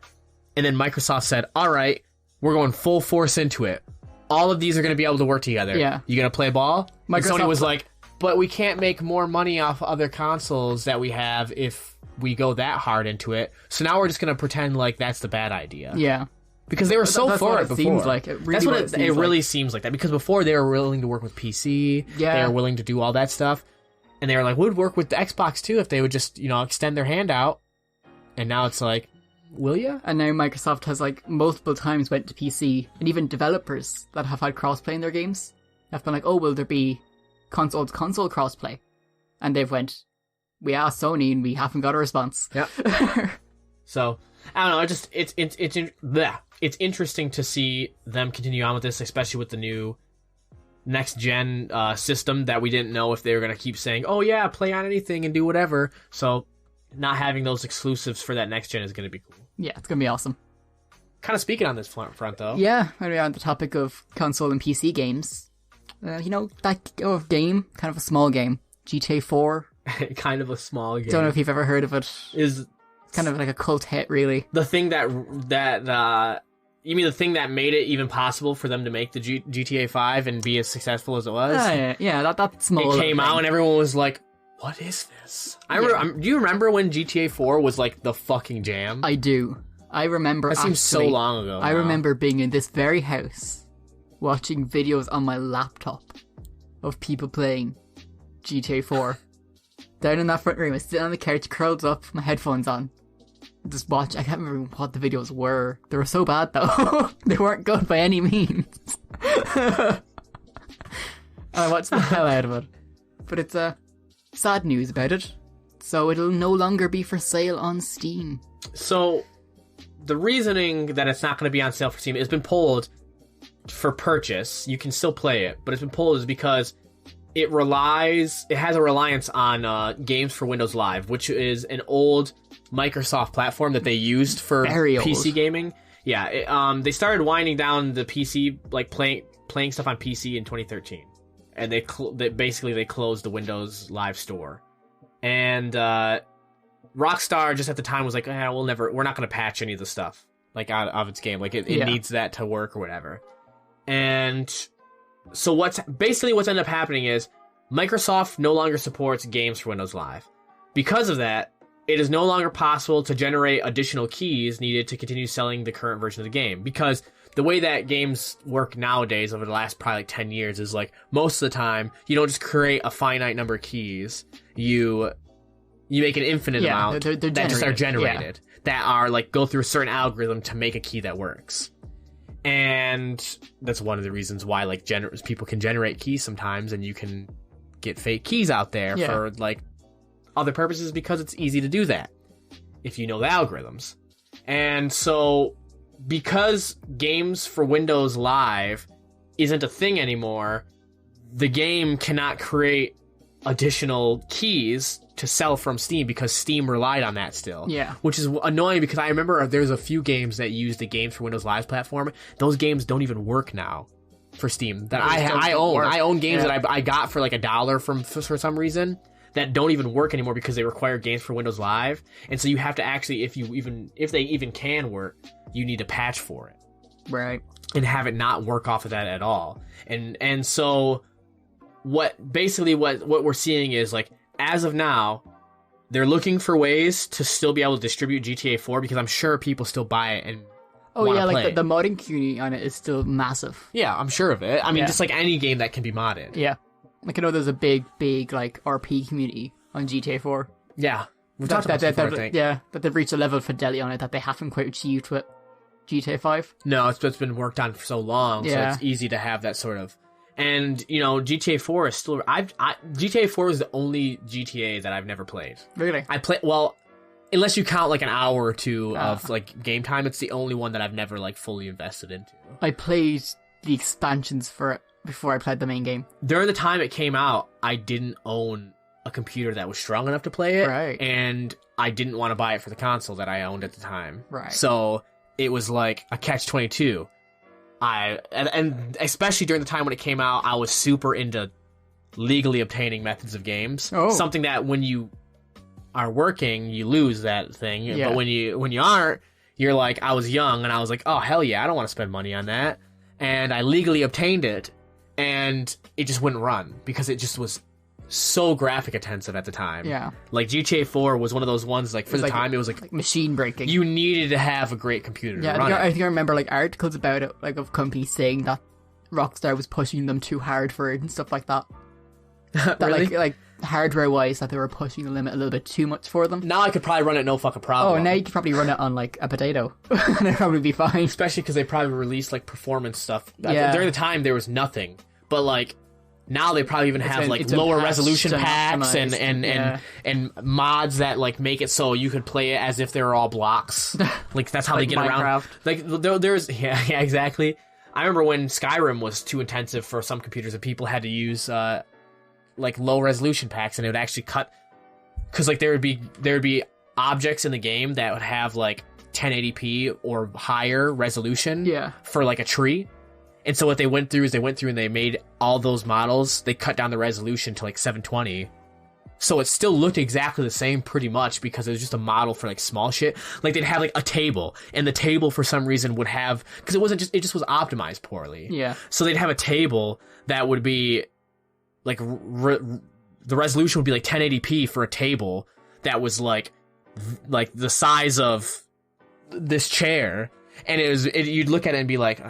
And then Microsoft said, all right, we're going full force into it. All of these are going to be able to work together. Yeah. You going to play ball? And Sony was like, but we can't make more money off other consoles that we have if we go that hard into it. So now we're just going to pretend like that's the bad idea. Yeah. Because they were so for it before. Seems like. It really seems like that. Because before they were willing to work with PC. Yeah. They were willing to do all that stuff. And they were like, would work with the Xbox too if they would just, extend their hand out. And now it's like, will ya? And now Microsoft has like multiple times went to PC, and even developers that have had crossplay in their games have been like, oh, will there be console crossplay? And they've went, we asked Sony and we haven't got a response. Yeah. So I don't know. It's interesting to see them continue on with this, especially with the new next gen system that we didn't know if they were going to keep saying, oh yeah, play on anything and do whatever. So not having those exclusives for that next gen is going to be cool. Yeah, it's going to be awesome. kind of speaking on this front though. Yeah, anyway, on the topic of console and PC games, you know, that game, kind of a small game, GTA 4. Kind of a small game. Don't know if you've ever heard of it. Is kind of like a cult hit, really. The thing that you mean the thing that made it even possible for them to make the GTA 5 and be as successful as it was? Yeah, that small. It came out and everyone was like, "What is this?" Do you remember when GTA 4 was like the fucking jam? I do. I remember. That seems so long ago. I remember being in this very house, watching videos on my laptop of people playing GTA 4. Down in that front room, I sit on the couch, curled up, my headphones on. Just watch. I can't remember what the videos were. They were so bad though. They weren't good by any means. And I watched the hell out of it. But it's sad news about it. So it'll no longer be for sale on Steam. So the reasoning that it's not going to be on sale for Steam has been pulled for purchase. You can still play it, but it's been pulled is because it has a reliance on Games for Windows Live, which is an old Microsoft platform that they used for PC gaming. Yeah, they started winding down the PC, like playing stuff on PC in 2013, and they closed the Windows Live store. And Rockstar just at the time was like, we're not going to patch any of the stuff like out of its game, like it needs that to work or whatever. And so what's ended up happening is Microsoft no longer supports Games for Windows Live. Because of that, it is no longer possible to generate additional keys needed to continue selling the current version of the game. Because the way that games work nowadays over the last probably like 10 years is like most of the time you don't just create a finite number of keys. You make an infinite amount that just are generated that are like go through a certain algorithm to make a key that works. And that's one of the reasons why like people can generate keys sometimes, and you can get fake keys out there for like other purposes because it's easy to do that if you know the algorithms. And so because Games for Windows Live isn't a thing anymore, the game cannot create additional keys to sell from Steam because Steam relied on that still. Yeah. Which is annoying because I remember there's a few games that use the Games for Windows Live platform. Those games don't even work now for Steam that I own. I own games that I got for like $1 for some reason that don't even work anymore because they require Games for Windows Live. And so you have to actually, if they even can work, you need to patch for it. Right. And have it not work off of that at all. And so what we're seeing is like, as of now, they're looking for ways to still be able to distribute GTA 4 because I'm sure people still buy it and like the modding community on it is still massive. Yeah, I'm sure of it. I mean, just like any game that can be modded. Yeah. Like, I know there's a big, like, RP community on GTA 4. Yeah. We've talked about that before, I think. Yeah, that they've reached a level of fidelity on it that they haven't quite achieved with GTA 5. No, it's been worked on for so long, so it's easy to have that sort of... And, you know, GTA 4 is still... GTA 4 is the only GTA that I've never played. Really? Unless you count, like, an hour or two of, like, game time, it's the only one that I've never, like, fully invested into. I played the expansions for it before I played the main game. During the time it came out, I didn't own a computer that was strong enough to play it. Right. And I didn't want to buy it for the console that I owned at the time. Right. So it was like a catch-22. And especially during the time when it came out, I was super into legally obtaining methods of games. Oh. Something that when you are working, you lose that thing. Yeah. But when you aren't, you're like, I was young and I was like, oh, hell yeah, I don't want to spend money on that. And I legally obtained it, and it just wouldn't run because it just was so graphic intensive at the time. Yeah. Like GTA 4 was one of those ones, like, for the time, it was like machine breaking. You needed to have a great computer to run it. I think I remember like articles about it, like of companies saying that Rockstar was pushing them too hard for it and stuff like that. That Really? like hardware wise, that they were pushing the limit a little bit too much for them. Now I could probably run it no fucking problem. Oh, now you could probably run it on like a potato and it'd probably be fine. Especially because they probably released like performance stuff. Yeah. During the time there was nothing, but like now they probably even have like lower resolution packs and mods that like make it so you could play it as if they were all blocks. Like that's how Like they get Minecraft. around. Like there's yeah exactly. I remember when Skyrim was too intensive for some computers and people had to use like low resolution packs, and it would actually cut because like there would be objects in the game that would have like 1080p or higher resolution Yeah. for like a tree. And so what they went through is and they made all those models, they cut down the resolution to like 720. So it still looked exactly the same pretty much because it was just a model for like small shit. Like they'd have like a table, and the table for some reason would have, because it just was optimized poorly. Yeah. So they'd have a table that would be like the resolution would be like 1080p for a table that was like the size of this chair, and you'd look at it and be like,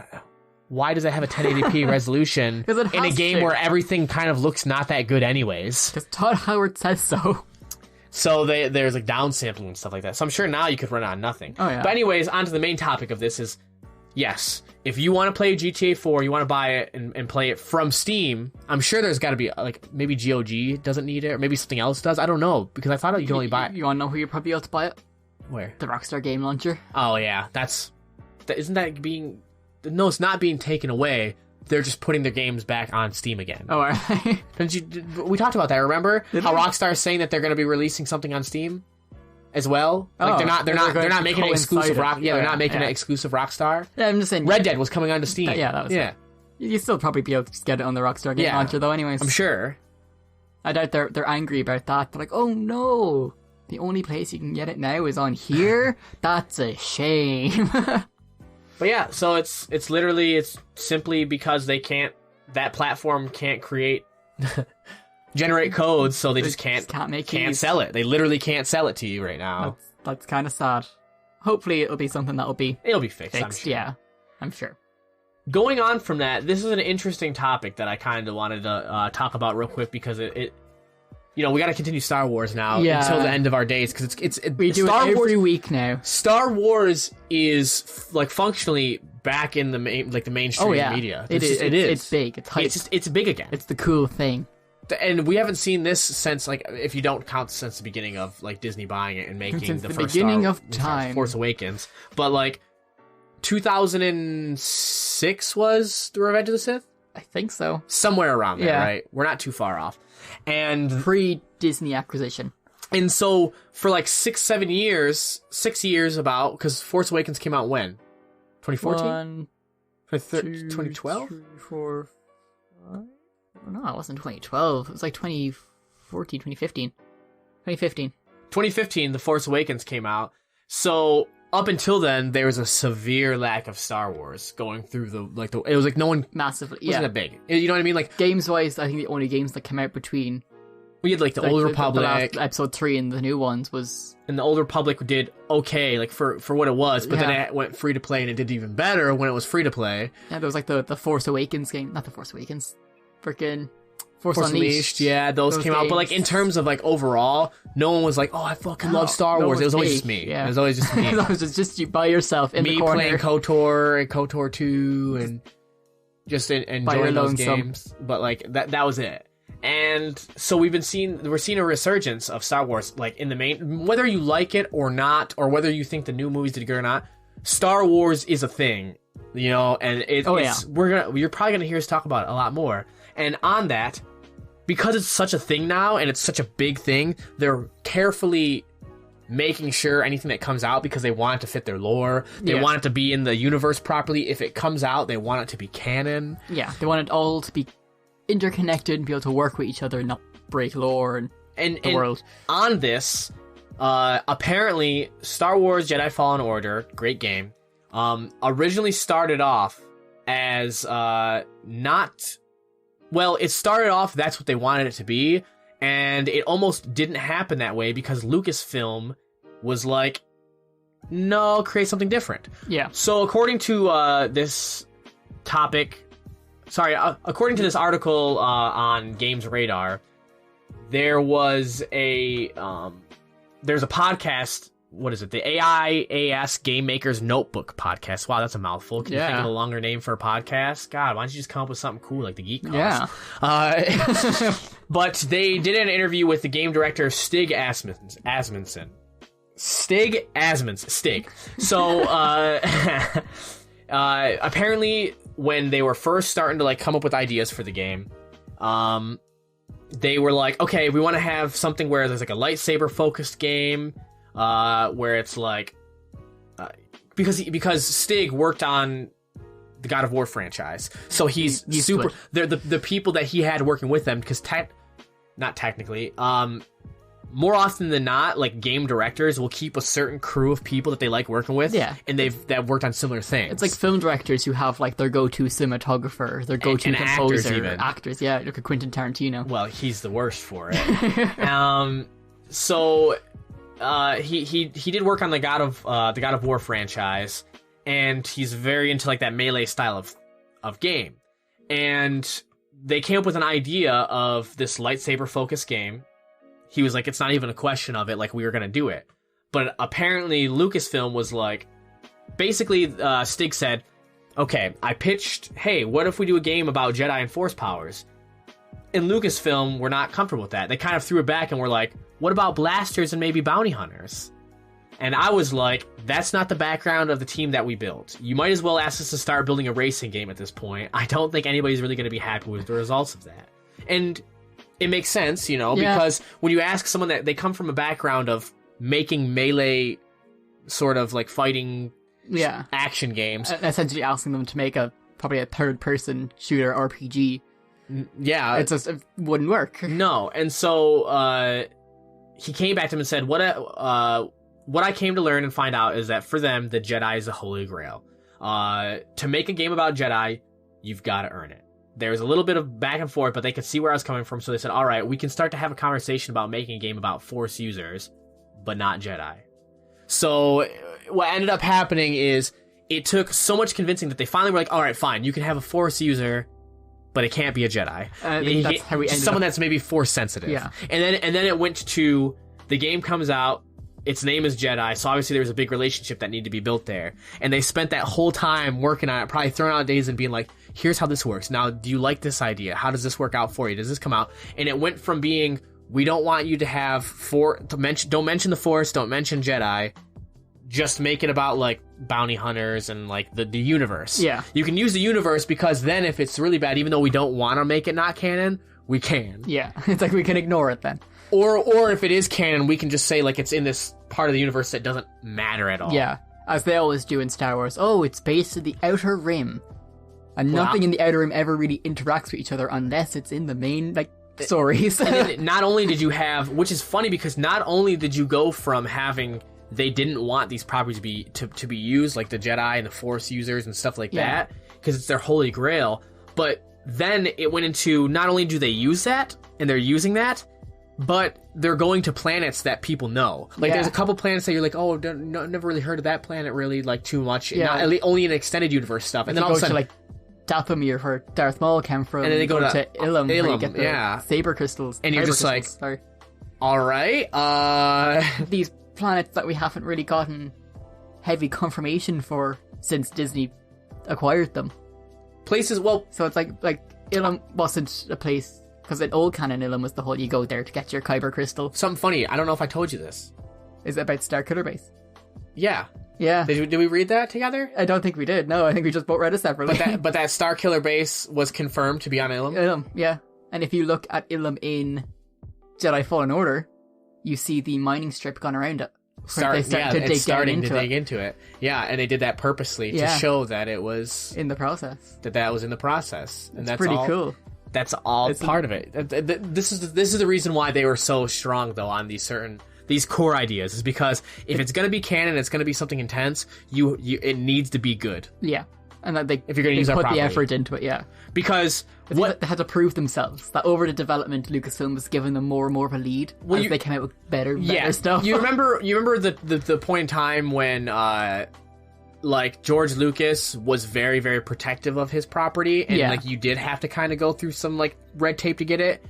why does it have a 1080p resolution in a game where everything kind of looks not that good anyways? Because Todd Howard says so. So there's like downsampling and stuff like that. So I'm sure now you could run it on nothing. Oh, yeah. But anyways, on to the main topic of this is, yes, if you want to play GTA 4, you want to buy it and play it from Steam, I'm sure there's got to be, like, maybe GOG doesn't need it, or maybe something else does. I don't know, because I thought you could only buy it. You want to know who you're probably able to buy it? Where? The Rockstar Game Launcher. Oh, yeah. Isn't that being... No, it's not being taken away. They're just putting their games back on Steam again. Oh, are they? We talked about that, remember? Did How we? Rockstar is saying that they're going to be releasing something on Steam as well? Like, they're not making it exclusive Rock. Yeah, they're not making it exclusive Rockstar. Yeah, I'm just saying. Red Dead was coming onto Steam. That was yeah. it. You still probably be able to just get it on the Rockstar Game Launcher, though. Anyways, I'm sure. I doubt they're angry about that. They're like, oh no, the only place you can get it now is on here. That's a shame. But yeah, so it's simply because that platform can't generate codes, so they just can't sell it. They literally can't sell it to you right now. That's kind of sad. Hopefully it'll be something that'll be fixed. I'm sure. Yeah, I'm sure. Going on from that, this is an interesting topic that I kind of wanted to talk about real quick because it we got to continue Star Wars now until the end of our days because we do Star it every Wars, week now. Star Wars is like functionally back in the mainstream media. It is. It's big. It's hype. It's big again. It's the cool thing. And we haven't seen this since, like, if you don't count since the beginning of like Disney buying it and making since the the first beginning of time, Force Awakens, but like 2006 was The Revenge of the Sith. I think so. Somewhere around there, right? We're not too far off. And pre-Disney acquisition. And so for like 6 years about, because Force Awakens came out when? 2014? 2012? 3, 4, 5? No, it wasn't 2012. It was like 2014, 2015. 2015, The Force Awakens came out. So up until then, there was a severe lack of Star Wars going through it was like no one massively wasn't that big. You know what I mean? Like games wise, I think the only games that came out between we had like the Old Republic, the last episode 3 and the new ones was, and the Old Republic did okay, like for what it was, but then it went free to play and it did even better when it was free to play. Yeah, there was like the Force Awakens game, not the Force Awakens, freaking Force Unleashed. Yeah, those came out. But like in terms of like overall, no one was like, "Oh, I fucking love Star Wars." It was always just me. Yeah. It was always just me. It was just you by yourself in me the corner. Playing KOTOR and KOTOR 2 and just enjoying those games. But like that was it. And so we're seeing a resurgence of Star Wars, like in the main, whether you like it or not, or whether you think the new movies did good or not. Star Wars is a thing, and you're probably gonna hear us talk about it a lot more. And on that, because it's such a thing now and it's such a big thing, they're carefully making sure anything that comes out, because they want it to fit their lore, they want it to be in the universe properly. If it comes out, they want it to be canon. Yeah, they want it all to be interconnected and be able to work with each other and not break lore and the world. On this, apparently Star Wars Jedi Fallen Order, great game, originally started off as it started off, that's what they wanted it to be, and it almost didn't happen that way because Lucasfilm was like, no, create something different. Yeah. So according to this article on Games Radar, there's a podcast. What is it? The AIAS Game Maker's Notebook podcast. Wow, that's a mouthful. Can you think of a longer name for a podcast? God, why don't you just come up with something cool like the Geek Cast? Yeah. But they did an interview with the game director Stig Asmussen. Stig. So, apparently, when they were first starting to like come up with ideas for the game, they were like, okay, we want to have something where there's like a lightsaber focused game. Where it's like, because Stig worked on the God of War franchise, so he's super. They're the people that he had working with them, because not technically, more often than not, like, game directors will keep a certain crew of people that they like working with, and that worked on similar things. It's like film directors who have, like, their go-to cinematographer, their go-to and composer, actors, yeah, look at Quentin Tarantino. Well, he's the worst for it. So he did work on the God of War franchise, and he's very into, like, that melee style of game. And they came up with an idea of this lightsaber focused game. He was like, it's not even a question of it, like, we were gonna do it. But apparently Lucasfilm was like, basically, Stig said, okay, I pitched, hey, what if we do a game about Jedi and Force powers? And Lucasfilm were not comfortable with that. They kind of threw it back and were like, what about blasters and maybe bounty hunters? And I was like, that's not the background of the team that we built. You might as well ask us to start building a racing game at this point. I don't think anybody's really going to be happy with the results of that. And it makes sense, because when you ask someone that they come from a background of making melee sort of like fighting action games. Essentially asking them to make probably a third-person shooter RPG. Yeah. It wouldn't work. No. And so he came back to him and said, what I came to learn and find out is that for them, the Jedi is the Holy Grail. To make a game about Jedi, you've got to earn it. There's a little bit of back and forth, but they could see where I was coming from, so they said, all right, we can start to have a conversation about making a game about Force users, but not Jedi. So what ended up happening is it took so much convincing that they finally were like, all right, fine, you can have a Force user, but it can't be a Jedi. That's how we ended someone up. That's maybe Force sensitive. Yeah. And then it went to, the game comes out, its name is Jedi, so obviously there was a big relationship that needed to be built there. And they spent that whole time working on it, probably throwing out days and being like, here's how this works. Now, do you like this idea? How does this work out for you? Does this come out? And it went from being, we don't want you to have don't mention the Force, don't mention Jedi, just make it about, like, bounty hunters and, like, the universe. Yeah. You can use the universe, because then if it's really bad, even though we don't want to make it not canon, we can. Yeah. It's like we can ignore it then. Or if it is canon, we can just say, like, it's in this part of the universe that doesn't matter at all. Yeah. As they always do in Star Wars. Oh, it's based in the Outer Rim. And nothing in the Outer Rim ever really interacts with each other unless it's in the main, like, stories. And then not only did you have, which is funny, because not only did you go from having, they didn't want these properties to be used, like the Jedi and the Force users and stuff like that, because it's their holy grail, but then it went into, not only do they use that, and they're using that, but they're going to planets that people know. Like, there's a couple planets that you're like, oh, never really heard of that planet really, like, too much. Yeah. Only in extended universe stuff. And then all of a sudden, like, Dathomir, where Darth Maul came from, and then they go to Ilum, where you get the saber crystals. And you're just like, all right, these planets that we haven't really gotten heavy confirmation for since Disney acquired them. Places, well... So it's like Ilum wasn't a place, because in old canon, Ilum was the whole, you go there to get your kyber crystal. Something funny, I don't know if I told you this. Is it about Starkiller Base? Yeah. Yeah. Did we read that together? I don't think we did. No, I think we just both read it separately. But that Starkiller Base was confirmed to be on Ilum? Ilum, yeah. And if you look at Ilum in Jedi Fallen Order, you see the mining strip gone around it. Starting to dig into it. Yeah, and they did that purposely to show that it was... in the process. That was in the process. And that's pretty cool. That's all part of it. This is the reason why they were so strong, though, on these core ideas, is because if it's going to be canon, it's going to be something intense, it needs to be good. Yeah. And that if you're going to use that put properly. the effort into it, yeah. Because they had to prove themselves. That over the development, Lucasfilm was giving them more and more of a lead as they came out with better stuff. You remember the point in time when like George Lucas was very, very protective of his property, and like you did have to kind of go through some like red tape to get it,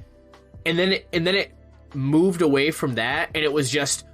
and then it moved away from that, and it was just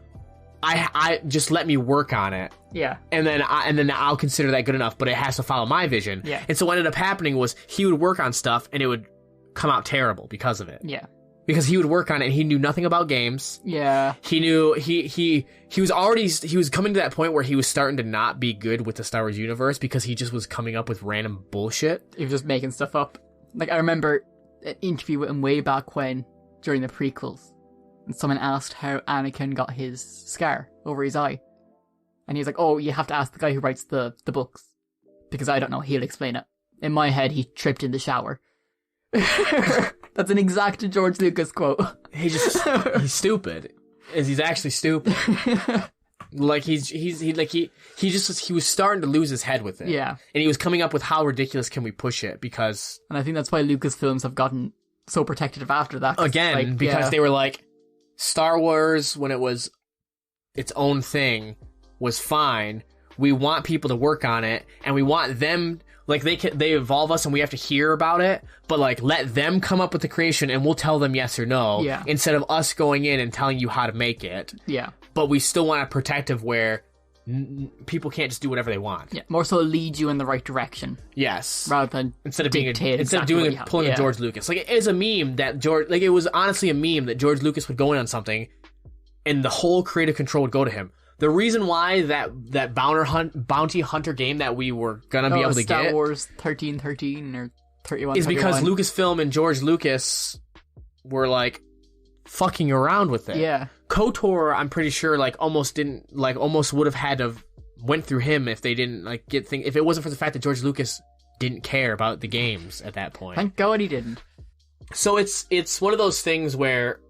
I just let me work on it. Yeah. And then I'll consider that good enough, but it has to follow my vision. Yeah. And so what ended up happening was he would work on stuff and it would come out terrible because of it. Yeah. Because he would work on it and he knew nothing about games. Yeah. He knew he was coming to that point where he was starting to not be good with the Star Wars universe because he just was coming up with random bullshit. He was just making stuff up. Like, I remember an interview with him way back when, during the prequels, and someone asked how Anakin got his scar over his eye. And he's like, oh, you have to ask the guy who writes the books. Because I don't know, he'll explain it. In my head, he tripped in the shower. That's an exact George Lucas quote. He's stupid. He's actually stupid. Like he was starting to lose his head with it. Yeah. And he was coming up with how ridiculous can we push it, because... And I think that's why Lucasfilms have gotten so protective after that. Again, because they were like, Star Wars, when it was its own thing, was fine. We want people to work on it, and we want them... Like, they evolve us and we have to hear about it, but, like, let them come up with the creation and we'll tell them yes or no, instead of us going in and telling you how to make it. Yeah. But we still want a protective where people can't just do whatever they want. Yeah, more so lead you in the right direction. Yes. Rather than pulling a George Lucas. Like, it is a meme that it was honestly a meme that George Lucas would go in on something and the whole creative control would go to him. The reason why that bounty hunter game that we were gonna be able to Star get, Wars 1313 or 31, is because Lucasfilm and George Lucas were like fucking around with it. Yeah. KOTOR, I'm pretty sure, almost would have had to went through him if they didn't if it wasn't for the fact that George Lucas didn't care about the games at that point. Thank God he didn't. So it's one of those things where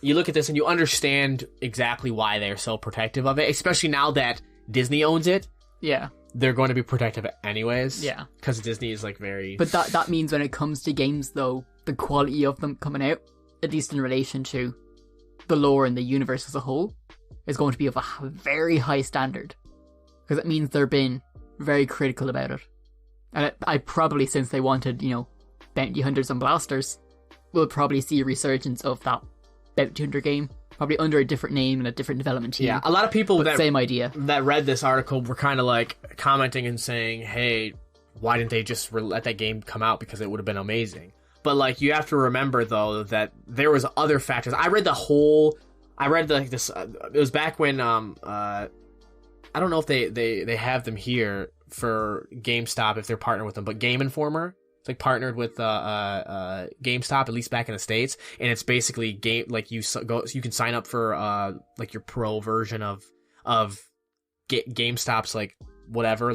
you look at this and you understand exactly why they're so protective of it, especially now that Disney owns it. Yeah. They're going to be protective anyways. Yeah. Because Disney is very... But that means when it comes to games, though, the quality of them coming out, at least in relation to the lore and the universe as a whole, is going to be of a very high standard. Because it means they're being very critical about it. And I probably, since they wanted, bounty hunters and blasters, we'll probably see a resurgence of that bounty hunter game, probably under a different name and a different development team. Yeah, a lot of people with same idea that read this article were kind of commenting and saying, hey, why didn't they just let that game come out, because it would have been amazing. But you have to remember though that there was other factors. I read this it was back when I don't know if they have them here for GameStop if they're partnered with them, but Game Informer, it's partnered with GameStop, at least back in the States, and it's basically you can sign up for your pro version of GameStop's whatever,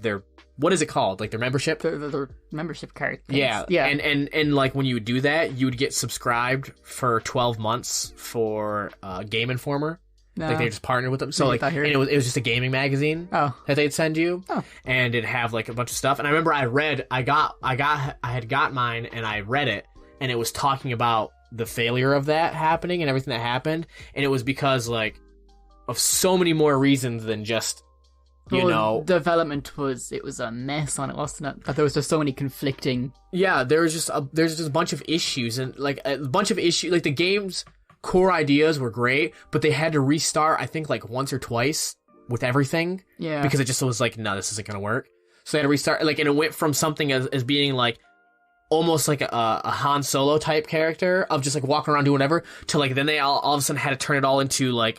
their what is it called, their membership, their membership card things. Yeah. And when you would do that, you would get subscribed for 12 months for Game Informer. They just partnered with them. So and it was just a gaming magazine that they'd send you, and it'd have a bunch of stuff. And I remember I had got mine and I read it, and it was talking about the failure of that happening and everything that happened, and it was because of so many more reasons than just development was a mess on it, wasn't it? That there was just so many conflicting. Yeah, there's just a bunch of issues, and a bunch of issues. The game's core ideas were great, but they had to restart, I think, once or twice with everything. Yeah. Because it just was no, this isn't gonna work. So they had to restart, and it went from something as being almost a Han Solo type character of just walking around doing whatever, to then they all of a sudden had to turn it all into a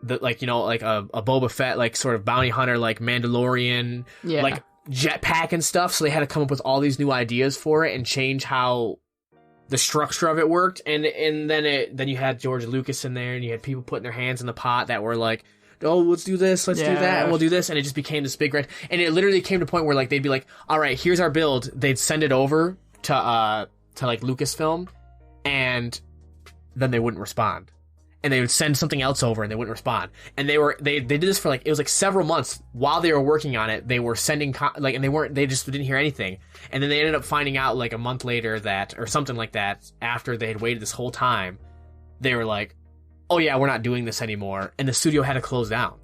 Boba Fett sort of bounty hunter, Mandalorian, jetpack and stuff. So they had to come up with all these new ideas for it and change how the structure of it worked, and then you had George Lucas in there, and you had people putting their hands in the pot that were oh, let's do this, let's do that, and we'll do this, and it just became this big red. And it literally came to a point where they'd be all right, here's our build. They'd send it over to Lucasfilm, and then they wouldn't respond. And they would send something else over, and they wouldn't respond. And they did this for it was several months while they were working on it. They were sending and they just didn't hear anything. And then they ended up finding out a month later or something like that, after they had waited this whole time, they were oh yeah, we're not doing this anymore. And the studio had to close down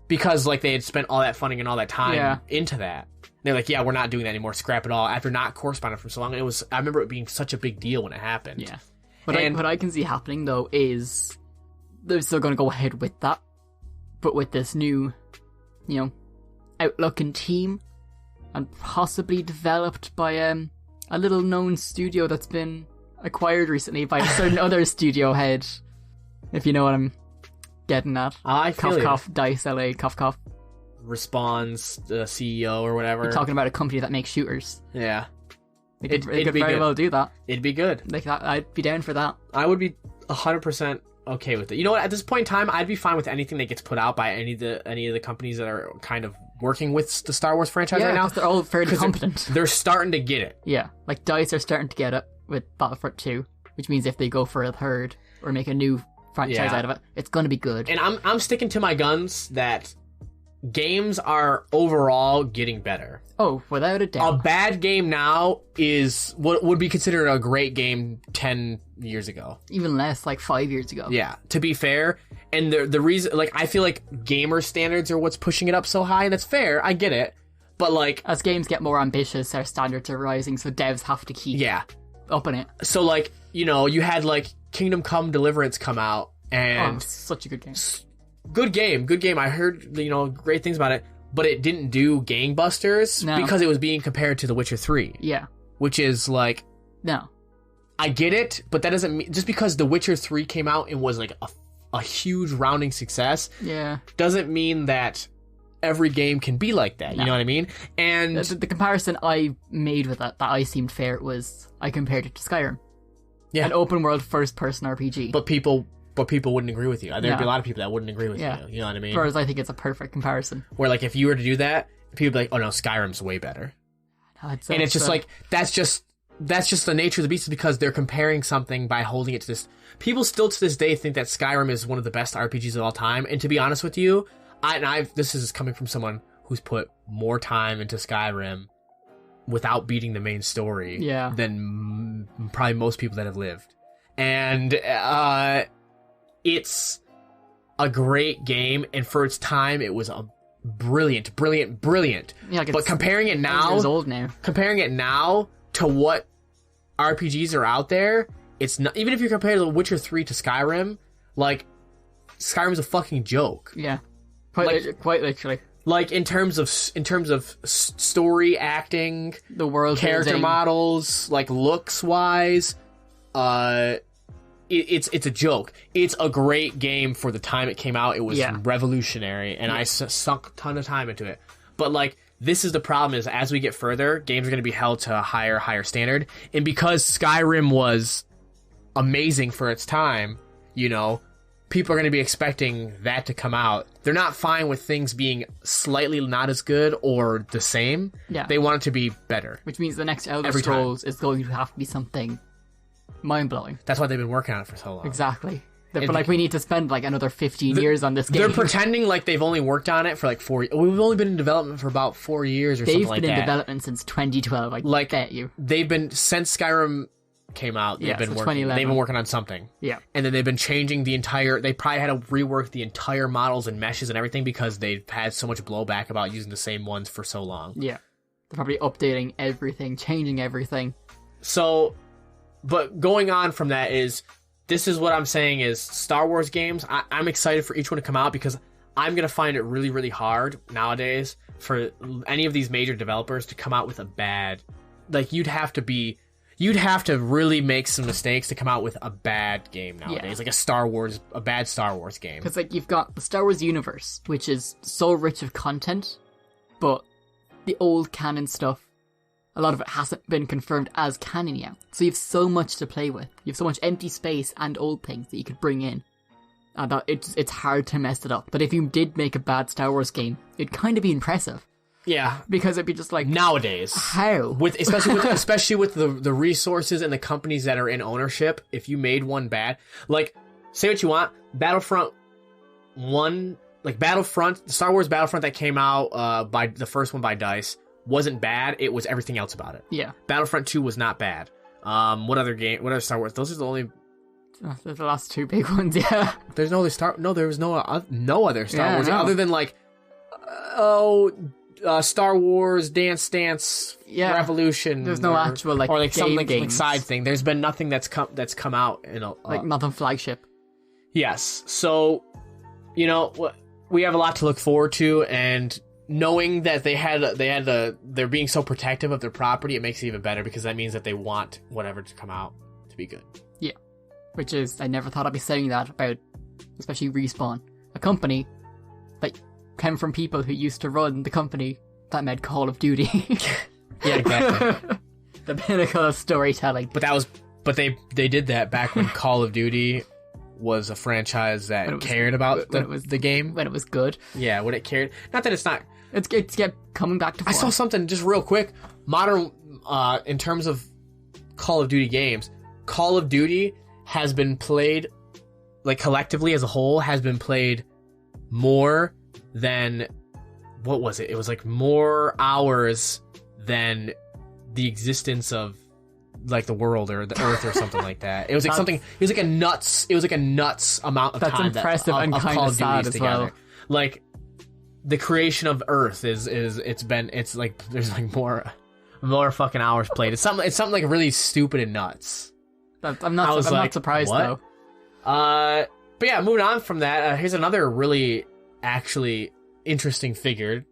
because they had spent all that funding and all that time into that. And they're yeah, we're not doing that anymore. Scrap it all, after not corresponding for so long. And I remember it being such a big deal when it happened. Yeah. What I can see happening, though, is they're still going to go ahead with that, but with this new, outlook and team, and possibly developed by a little-known studio that's been acquired recently by a certain other studio head, if you know what I'm getting at. I feel cough, Dice LA, cough. Responds the CEO or whatever. You're talking about a company that makes shooters. Yeah. They could very well do that. It'd be good. I'd be down for that. I would be 100% okay with it. You know what? At this point in time, I'd be fine with anything that gets put out by any of the companies that are kind of working with the Star Wars franchise right now. They're all fairly competent. They're starting to get it. Yeah, like DICE are starting to get it with Battlefront 2, which means if they go for a third or make a new franchise out of it, it's going to be good. And I'm sticking to my guns that games are overall getting better. Oh, without a doubt. A bad game now is what would be considered a great game 10 years ago. Even less, like 5 years ago. Yeah, to be fair. And the reason, like, I feel like gamer standards are what's pushing it up so high, and that's fair, I get it. But, like... as games get more ambitious, our standards are rising, so devs have to keep upping it. So, like, you know, you had, like, Kingdom Come Deliverance come out, and... such a good game. Good game. I heard, you know, great things about it, but it didn't do gangbusters because it was being compared to The Witcher 3. Yeah. Which is, like... no. I get it, but that doesn't mean... just because The Witcher 3 came out and was, like, a huge rounding success... yeah. Doesn't mean that every game can be like that, you know what I mean? And... the comparison I made with that I seemed fair, was I compared it to Skyrim. Yeah. An open-world first-person RPG. But people wouldn't agree with you. There'd be a lot of people that wouldn't agree with you. You know what I mean? Whereas I think it's a perfect comparison. Where, like, if you were to do that, people would be like, oh no, Skyrim's way better. And it's just like, that's just the nature of the beast, because they're comparing something by holding it to this. People still to this day think that Skyrim is one of the best RPGs of all time. And to be honest with you, this is coming from someone who's put more time into Skyrim without beating the main story than probably most people that have lived. And, it's a great game, and for its time, it was a brilliant. Yeah, but comparing it now, years old now, comparing it now to what RPGs are out there, it's not. Even if you compare The Witcher 3 to Skyrim, like, Skyrim's a fucking joke. Yeah, quite literally. Like, in terms of story, acting, the world, character models, like looks wise, It's a joke. It's a great game for the time it came out. It was revolutionary, and I sunk a ton of time into it. But, like, this is the problem, is as we get further, games are going to be held to a higher standard. And because Skyrim was amazing for its time, you know, people are going to be expecting that to come out. They're not fine with things being slightly not as good or the same. Yeah. They want it to be better. Which means the next Elder Scrolls is going to have to be something mind-blowing. That's why they've been working on it for so long. Exactly. But, like, we need to spend, like, another 15 years on this game. They're pretending like they've only worked on it for, like, 4 years. We've only been in development for about 4 years or something like that. They've been in development since 2012, I bet you. They've been, since Skyrim came out, they've been working on something. Yeah. And then they've been changing they probably had to rework the entire models and meshes and everything because they've had so much blowback about using the same ones for so long. Yeah. They're probably updating everything, changing everything. So... but going on from that this is what I'm saying is Star Wars games, I'm excited for each one to come out, because I'm going to find it really, really hard nowadays for any of these major developers to come out with a bad... like, you'd have to really make some mistakes to come out with a bad game nowadays. Like a bad Star Wars game. Because, like, you've got the Star Wars universe, which is so rich of content, but the old canon stuff, a lot of it hasn't been confirmed as canon yet. So you have so much to play with. You have so much empty space and old things that you could bring in. And that it's hard to mess it up. But if you did make a bad Star Wars game, it'd kind of be impressive. Yeah. Because it'd be just like... nowadays. How? Especially with the resources and the companies that are in ownership, if you made one bad... like, say what you want, Battlefront 1... like, Battlefront... the Star Wars Battlefront that came out by the first one by DICE... wasn't bad, it was everything else about it. Yeah. Battlefront 2 was not bad. What other Star Wars? Those are the only... they're the last two big ones, yeah. There was no other Star Wars other than, like, Star Wars Dance Revolution. There's no actual, like, or like game something games. like side thing. There's been nothing that's come out in a like nothing flagship. Yes. So, you know, we have a lot to look forward to, and knowing that they're being so protective of their property, it makes it even better, because that means that they want whatever to come out to be good. Yeah. Which is, I never thought I'd be saying that about, especially Respawn, a company that came from people who used to run the company that made Call of Duty. Yeah, exactly. The pinnacle of storytelling. But they did that back when Call of Duty was a franchise that cared about the game. When it was good. Yeah, when it cared. Not that it's not... It's kept coming back to form. I saw something just real quick. Modern, in terms of Call of Duty games, Call of Duty has been played, like collectively as a whole, has been played more than... What was it? It was like more hours than the existence of like the world or the earth or something like that. It was like something. It was like a nuts amount of time. That's impressive and kind of sad as well. Like the creation of Earth is it's like there's like more fucking hours played. It's something like really stupid and nuts. I'm not surprised what? Though. But yeah, moving on from that, here's another really actually interesting figure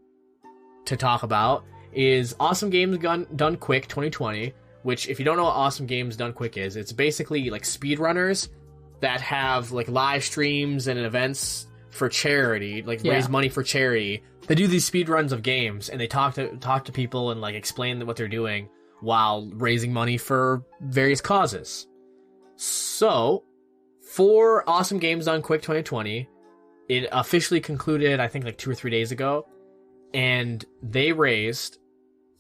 to talk about is Awesome Games Done Quick 2020. Which, if you don't know what Awesome Games Done Quick is, it's basically like speedrunners that have like live streams and events for charity, like raise money for charity. They do these speedruns of games and they talk to people and like explain what they're doing while raising money for various causes. So, for Awesome Games Done Quick 2020, it officially concluded, I think like 2 or 3 days ago, and they raised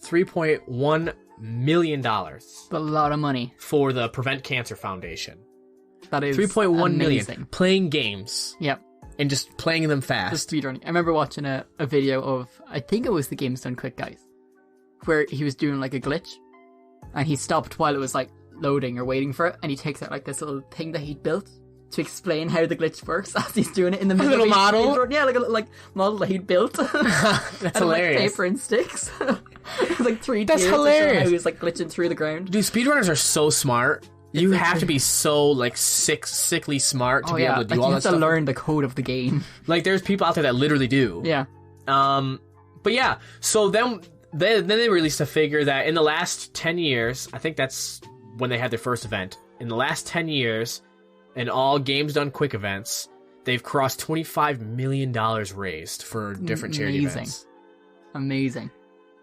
$3.1 million. A lot of money for the Prevent Cancer Foundation. That is 3.1 million playing games. Yep. And just playing them fast. Just speedrunning. I remember watching a video of, I think it was the Games Done Quick guys, where he was doing like a glitch and he stopped while it was like loading or waiting for it, and he takes out like this little thing that he'd built to explain how the glitch works as he's doing it in the middle. A little model? Yeah, like a model that he'd built. That's hilarious. Like paper and sticks. Like 3 That's hilarious. How he was like glitching through the ground. Dude, speedrunners are so smart. You have to be so like sickly smart to be able to do all that stuff. You have to learn the code of the game. Like there's people out there that literally do. Yeah. But yeah, so then they released a figure that in the last 10 years, I think that's when they had their first event. In the last 10 years, in all Games Done Quick events, they've crossed $25 million raised for different charity events. Amazing.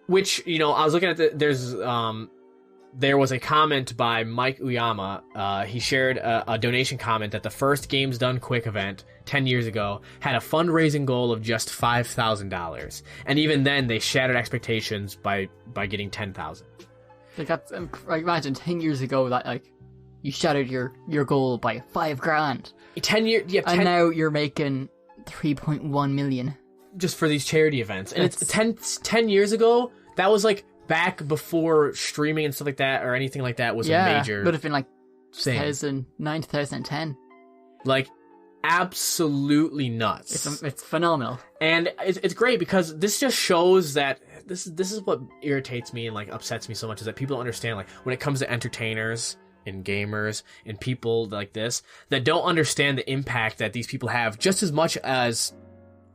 Which, you know, I was looking at there was a comment by Mike Uyama. He shared a donation comment that the first Games Done Quick event 10 years ago had a fundraising goal of just $5,000. And even then, they shattered expectations by getting $10,000. Like that's, imagine 10 years ago that like you shattered your goal by $5,000. 10 years, yeah. And now you're making 3.1 million just for these charity events. And it's 10 years ago. That was like back before streaming and stuff like that or anything like that was a major. Would have been like 2009, 2010. Like absolutely nuts. It's phenomenal. And it's great because this just shows that this is what irritates me and like upsets me so much is that people don't understand, like when it comes to entertainers and gamers and people like this that don't understand the impact that these people have just as much as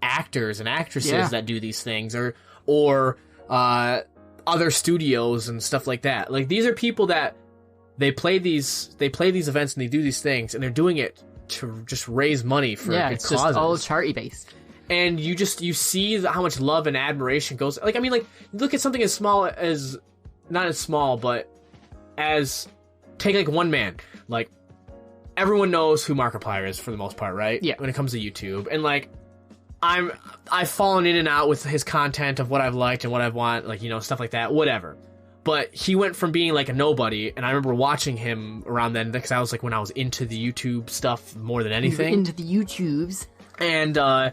actors and actresses that do these things or other studios and stuff like that. Like these are people that they play these events and they do these things and they're doing it to just raise money for good it's causes. Just all charity based. And you see how much love and admiration goes. Like I mean, like look at something as small as not as small, but as take like one man. Like everyone knows who Markiplier is for the most part, right? Yeah. When it comes to YouTube, and like I've fallen in and out with his content of what I've liked and what I want, like, you know, stuff like that, whatever. But he went from being like a nobody, and I remember watching him around then because I was like when I was into the YouTube stuff more than anything. Into the YouTubes. And I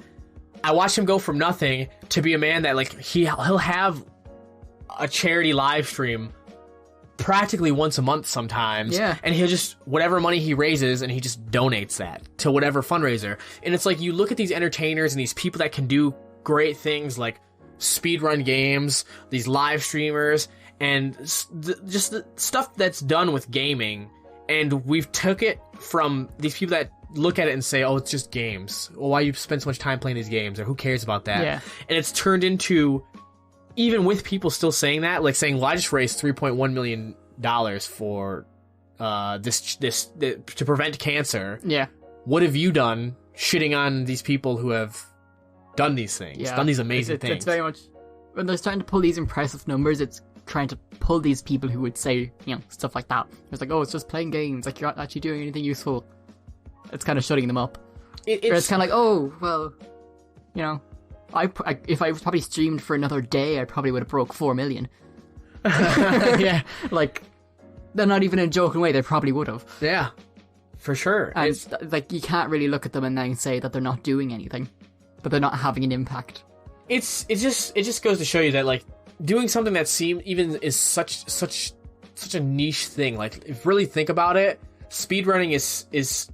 watched him go from nothing to be a man that like he'll have a charity live stream practically once a month sometimes. Yeah. And he'll just, whatever money he raises, and he just donates that to whatever fundraiser. And it's like, you look at these entertainers and these people that can do great things like speedrun games, these live streamers, and just the stuff that's done with gaming. And we've took it from these people that look at it and say, oh, it's just games. Well, why you spend so much time playing these games? Or who cares about that? Yeah. And it's turned into, even with people still saying that, like saying, well, I just raised $3.1 million for this to prevent cancer. Yeah. What have you done shitting on these people who have done these things, done these amazing things? It's very much, when they're starting to pull these impressive numbers, it's trying to pull these people who would say, you know, stuff like that. It's like, oh, it's just playing games, like you're not actually doing anything useful. it's kind of shutting them up. It's kind of like, oh, well, you know, if I probably streamed for another day, I probably would have broke 4 million. Yeah. Like, they're not even in a joking way, they probably would have. Yeah, for sure. And like, you can't really look at them and then say that they're not doing anything, that they're not having an impact. It just goes to show you that, like, doing something that is such a niche thing. Like, if you really think about it, speedrunning is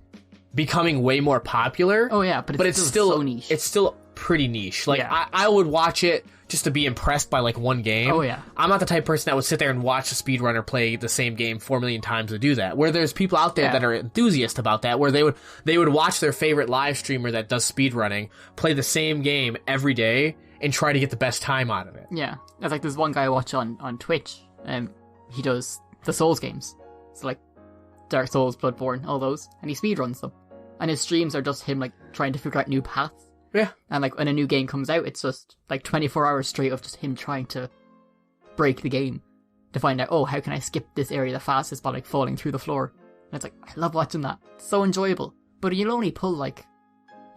becoming way more popular. Oh yeah, but it's still so niche. It's still pretty niche. Like, yeah. I would watch it just to be impressed by, like, one game. Oh yeah. I'm not the type of person that would sit there and watch a speedrunner play the same game 4 million times to do that. Where there's people out there that are enthusiasts about that, where they would watch their favorite live streamer that does speedrunning play the same game every day and try to get the best time out of it. Yeah. It's like there's one guy I watch on Twitch, and he does the Souls games. So like Dark Souls, Bloodborne, all those, and he speedruns them. And his streams are just him like trying to figure out new paths. Yeah. And like when a new game comes out, it's just like 24 hours straight of just him trying to break the game to find out, oh, how can I skip this area the fastest by like falling through the floor? And it's like, I love watching that. It's so enjoyable. But you'll only pull like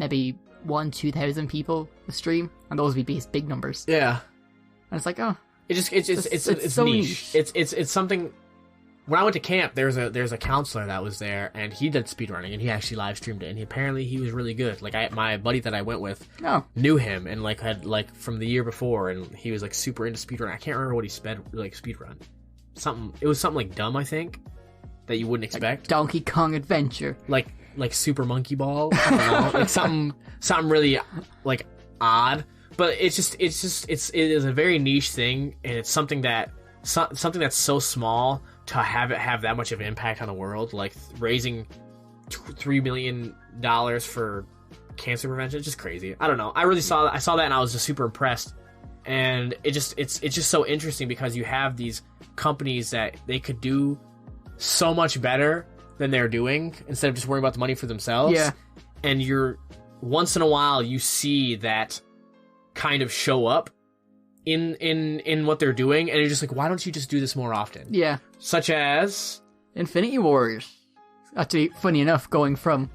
maybe 2,000 people a stream, and those would be big numbers. Yeah. And it's like, oh, it's so niche. It's something. When I went to camp, there's a counselor that was there, and he did speedrunning, and he actually live streamed it, and apparently he was really good. Like, my buddy that I went with knew him, and like had like from the year before, and he was like super into speedrunning. I can't remember what he speedrun. It was something like dumb, I think, that you wouldn't expect. Like Donkey Kong Adventure. Like Super Monkey Ball. I don't know. Like something really like odd. But it is a very niche thing, and it's something that's so small to have that much of an impact on the world, like raising $3 million for cancer prevention. It's just crazy. I don't know. I saw that, and I was just super impressed. And it's just so interesting because you have these companies that they could do so much better than they're doing instead of just worrying about the money for themselves. Yeah. And once in a while you see that kind of show up in what they're doing, and you're just like, why don't you just do this more often? Yeah. Such as Infinity Ward. Actually, funny enough, going from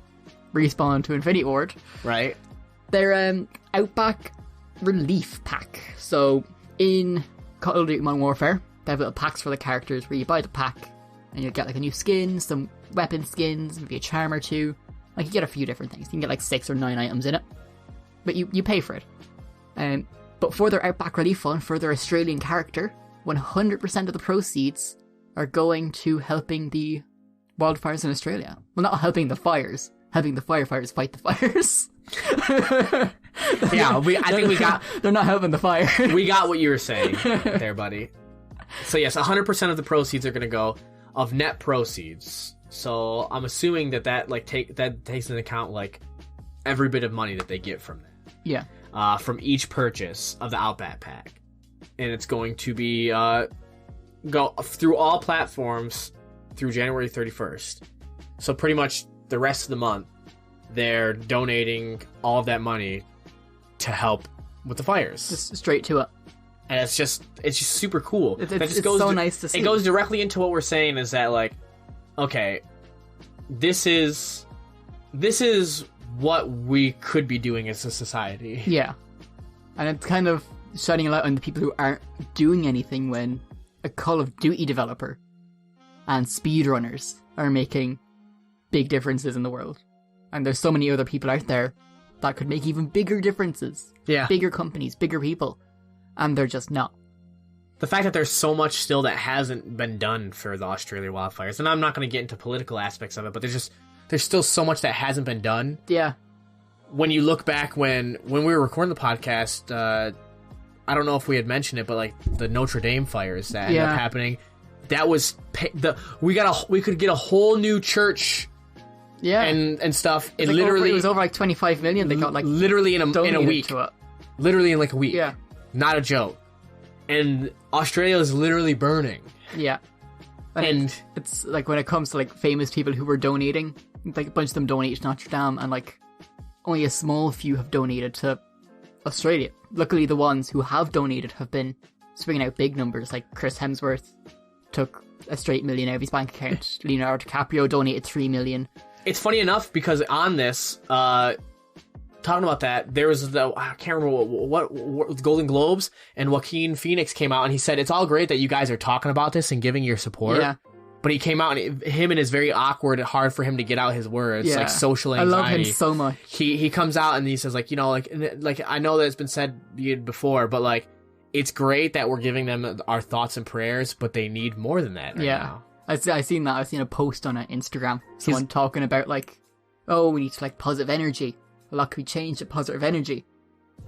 Respawn to Infinity Ward. Right. They're Outback Relief Pack. So in Call of Duty Modern Warfare, they have little packs for the characters where you buy the pack and you'll get like a new skin, some weapon skins, maybe a charm or two. Like, you get a few different things. You can get like 6 or 9 items in it. But you pay for it. But for their Outback Relief Fund, for their Australian character, 100% of the proceeds are going to helping the wildfires in Australia. Well, not helping the fires. Helping the firefighters fight the fires. Yeah, I think we got... They're not helping the fire. We got what you were saying there, buddy. So yes, 100% of the proceeds are going to go of net proceeds. So I'm assuming that takes into account like every bit of money that they get from that. Yeah. From each purchase of the Outback Pack. And it's going to be go through all platforms through January 31st. So pretty much the rest of the month, they're donating all of that money to help with the fires. Just straight to it. And it's just super cool. It's so nice to see. It goes directly into what we're saying, is that like, okay, this is what we could be doing as a society. Yeah. And it's kind of shining a light on the people who aren't doing anything when a Call of Duty developer and speedrunners are making big differences in the world. And there's so many other people out there that could make even bigger differences. Yeah. Bigger companies, bigger people. And they're just not. The fact that there's so much still that hasn't been done for the Australia wildfires, and I'm not going to get into political aspects of it, but there's still so much that hasn't been done. Yeah. When you look back when we were recording the podcast, I don't know if we had mentioned it, but like the Notre Dame fires that ended up happening, that was we could get a whole new church. Yeah. And stuff. It was over like 25 million. They got like literally in a week. Literally in like a week. Yeah. Not a joke. And Australia is literally burning. Yeah. And it's like when it comes to like famous people who were donating, like a bunch of them donated to Notre Dame, and like only a small few have donated to Australia. Luckily, the ones who have donated have been swinging out big numbers. Like Chris Hemsworth took a straight $1 million out of his bank account. Leonardo DiCaprio donated $3 million. it's funny enough because on this, talking about that, there was I can't remember what Golden Globes, and Joaquin Phoenix came out and he said, it's all great that you guys are talking about this and giving your support. Yeah. But he came out and him and it's very awkward, hard for him to get out his words, like social anxiety. I love him so much. He comes out and he says like, you know, like I know that it's been said before, but like, it's great that we're giving them our thoughts and prayers, but they need more than that right now. I seen that. I've seen a post on Instagram. Someone talking about like, oh, we need to like positive energy. A lot can be changed to positive energy.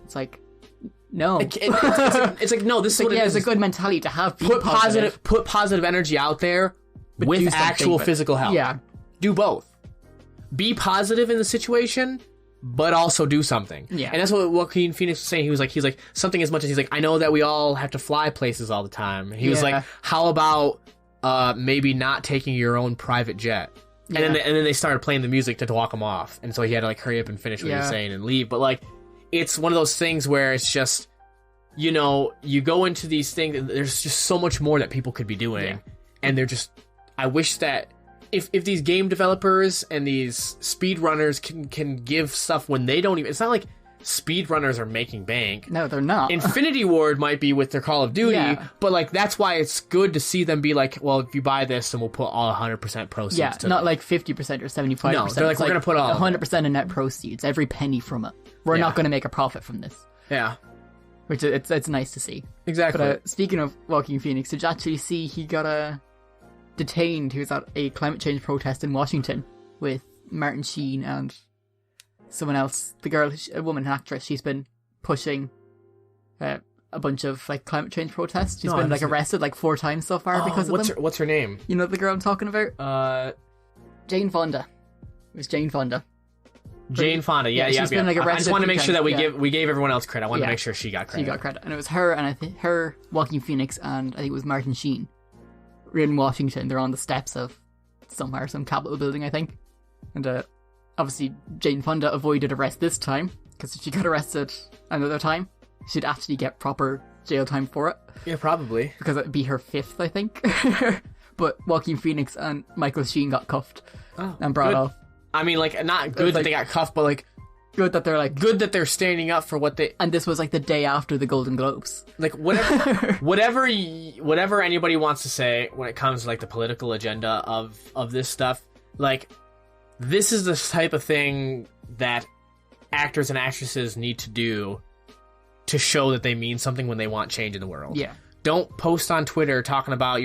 It's like, no. It's like no. This is what it is. It's a good mentality to have. Put positive energy out there with actual physical help. Yeah. Do both. Be positive in the situation, but also do something. Yeah. And that's what Joaquin Phoenix was saying. He's like something as much as he's like, I know that we all have to fly places all the time. He was like, how about maybe not taking your own private jet? Yeah. And then they started playing the music to walk him off. And so he had to like hurry up and finish what he was saying and leave. But like, it's one of those things where it's just, you know, you go into these things and there's just so much more that people could be doing. Yeah. And they're just, I wish that if these game developers and these speedrunners can give stuff when they don't even, it's not like speedrunners are making bank. No, they're not. Infinity Ward might be with their Call of Duty, but like that's why it's good to see them be like, well, if you buy this, then we'll put all 100% proceeds. Yeah, not like 50% or 75%. No, they're like, we're going to put all 100% of net proceeds, every penny from it. We're not going to make a profit from this. Yeah. Which it's nice to see. Exactly. But speaking of Joaquin Phoenix, did you actually see he got detained? He was at a climate change protest in Washington with Martin Sheen and someone else. The girl, a woman, an actress, she's been pushing a bunch of like climate change protests. She's been like arrested like 4 times so far because of them. What's her name? You know the girl I'm talking about? Jane Fonda. It was Jane Fonda. Jane Fonda, yeah. She's been like arrested. I just want to make sure that we gave everyone else credit. I want to make sure she got credit. She got credit, and it was her, and I think her, Joaquin Phoenix, and I think it was Martin Sheen. We're in Washington. They're on the steps of somewhere, some Capitol building, I think. And obviously, Jane Fonda avoided arrest this time because if she got arrested another time, she'd actually get proper jail time for it. Yeah, probably because it'd be her 5th, I think. But Joaquin Phoenix and Michael Sheen got cuffed and brought off. I mean, like, not good that they got cuffed, but, like... Good that they're, like... Good that they're standing up for what they... And this was, like, the day after the Golden Globes. Like, whatever anybody wants to say when it comes to, like, the political agenda of this stuff, like, this is the type of thing that actors and actresses need to do to show that they mean something when they want change in the world. Yeah. Don't post on Twitter talking about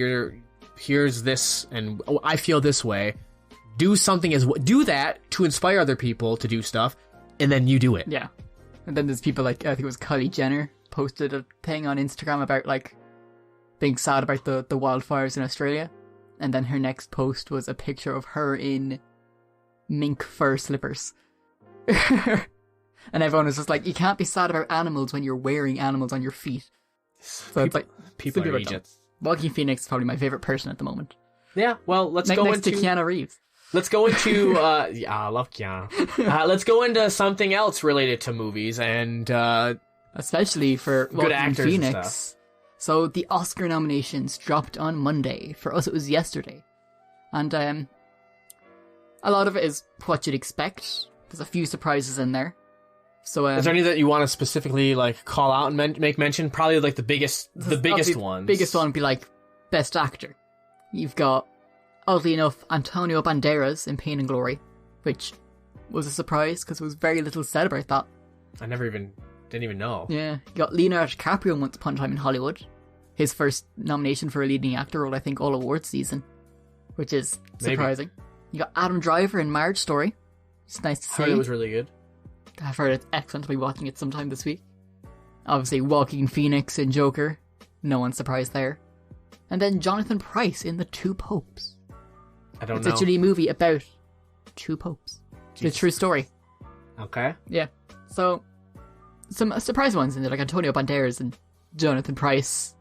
here's this, and I feel this way. Do something do that to inspire other people to do stuff, and then you do it. Yeah. And then there's people like, I think it was Kylie Jenner posted a thing on Instagram about like being sad about the wildfires in Australia. And then her next post was a picture of her in mink fur slippers. And everyone was just like, you can't be sad about animals when you're wearing animals on your feet. So people are idiots. Joaquin Phoenix is probably my favorite person at the moment. Yeah, well, let's go next to Keanu Reeves. Let's go into, I love Keanu. Let's go into something else related to movies and, especially for good Joaquin actors Phoenix. And stuff. So the Oscar nominations dropped on Monday. For us, it was yesterday. And, a lot of it is what you'd expect. There's a few surprises in there. So, is there any that you want to specifically, like, call out and make mention? Probably, like, the biggest ones. The biggest one would be, like, Best Actor. You've got, oddly enough, Antonio Banderas in Pain and Glory, which was a surprise because there was very little said about that. I didn't even know. Yeah, you got Leonardo DiCaprio in Once Upon a Time in Hollywood. His first nomination for a leading actor role, I think, all awards season, which is surprising. Maybe. You got Adam Driver in Marriage Story. It's nice to see. I heard it was really good. I've heard it's excellent. I'll be watching it sometime this week. Obviously, Joaquin Phoenix in Joker. No one's surprised there. And then Jonathan Pryce in The Two Popes. I don't know. It's literally a movie about 2 popes. It's a true story. Okay. Yeah. So, some surprise ones in there, like Antonio Banderas and Jonathan Pryce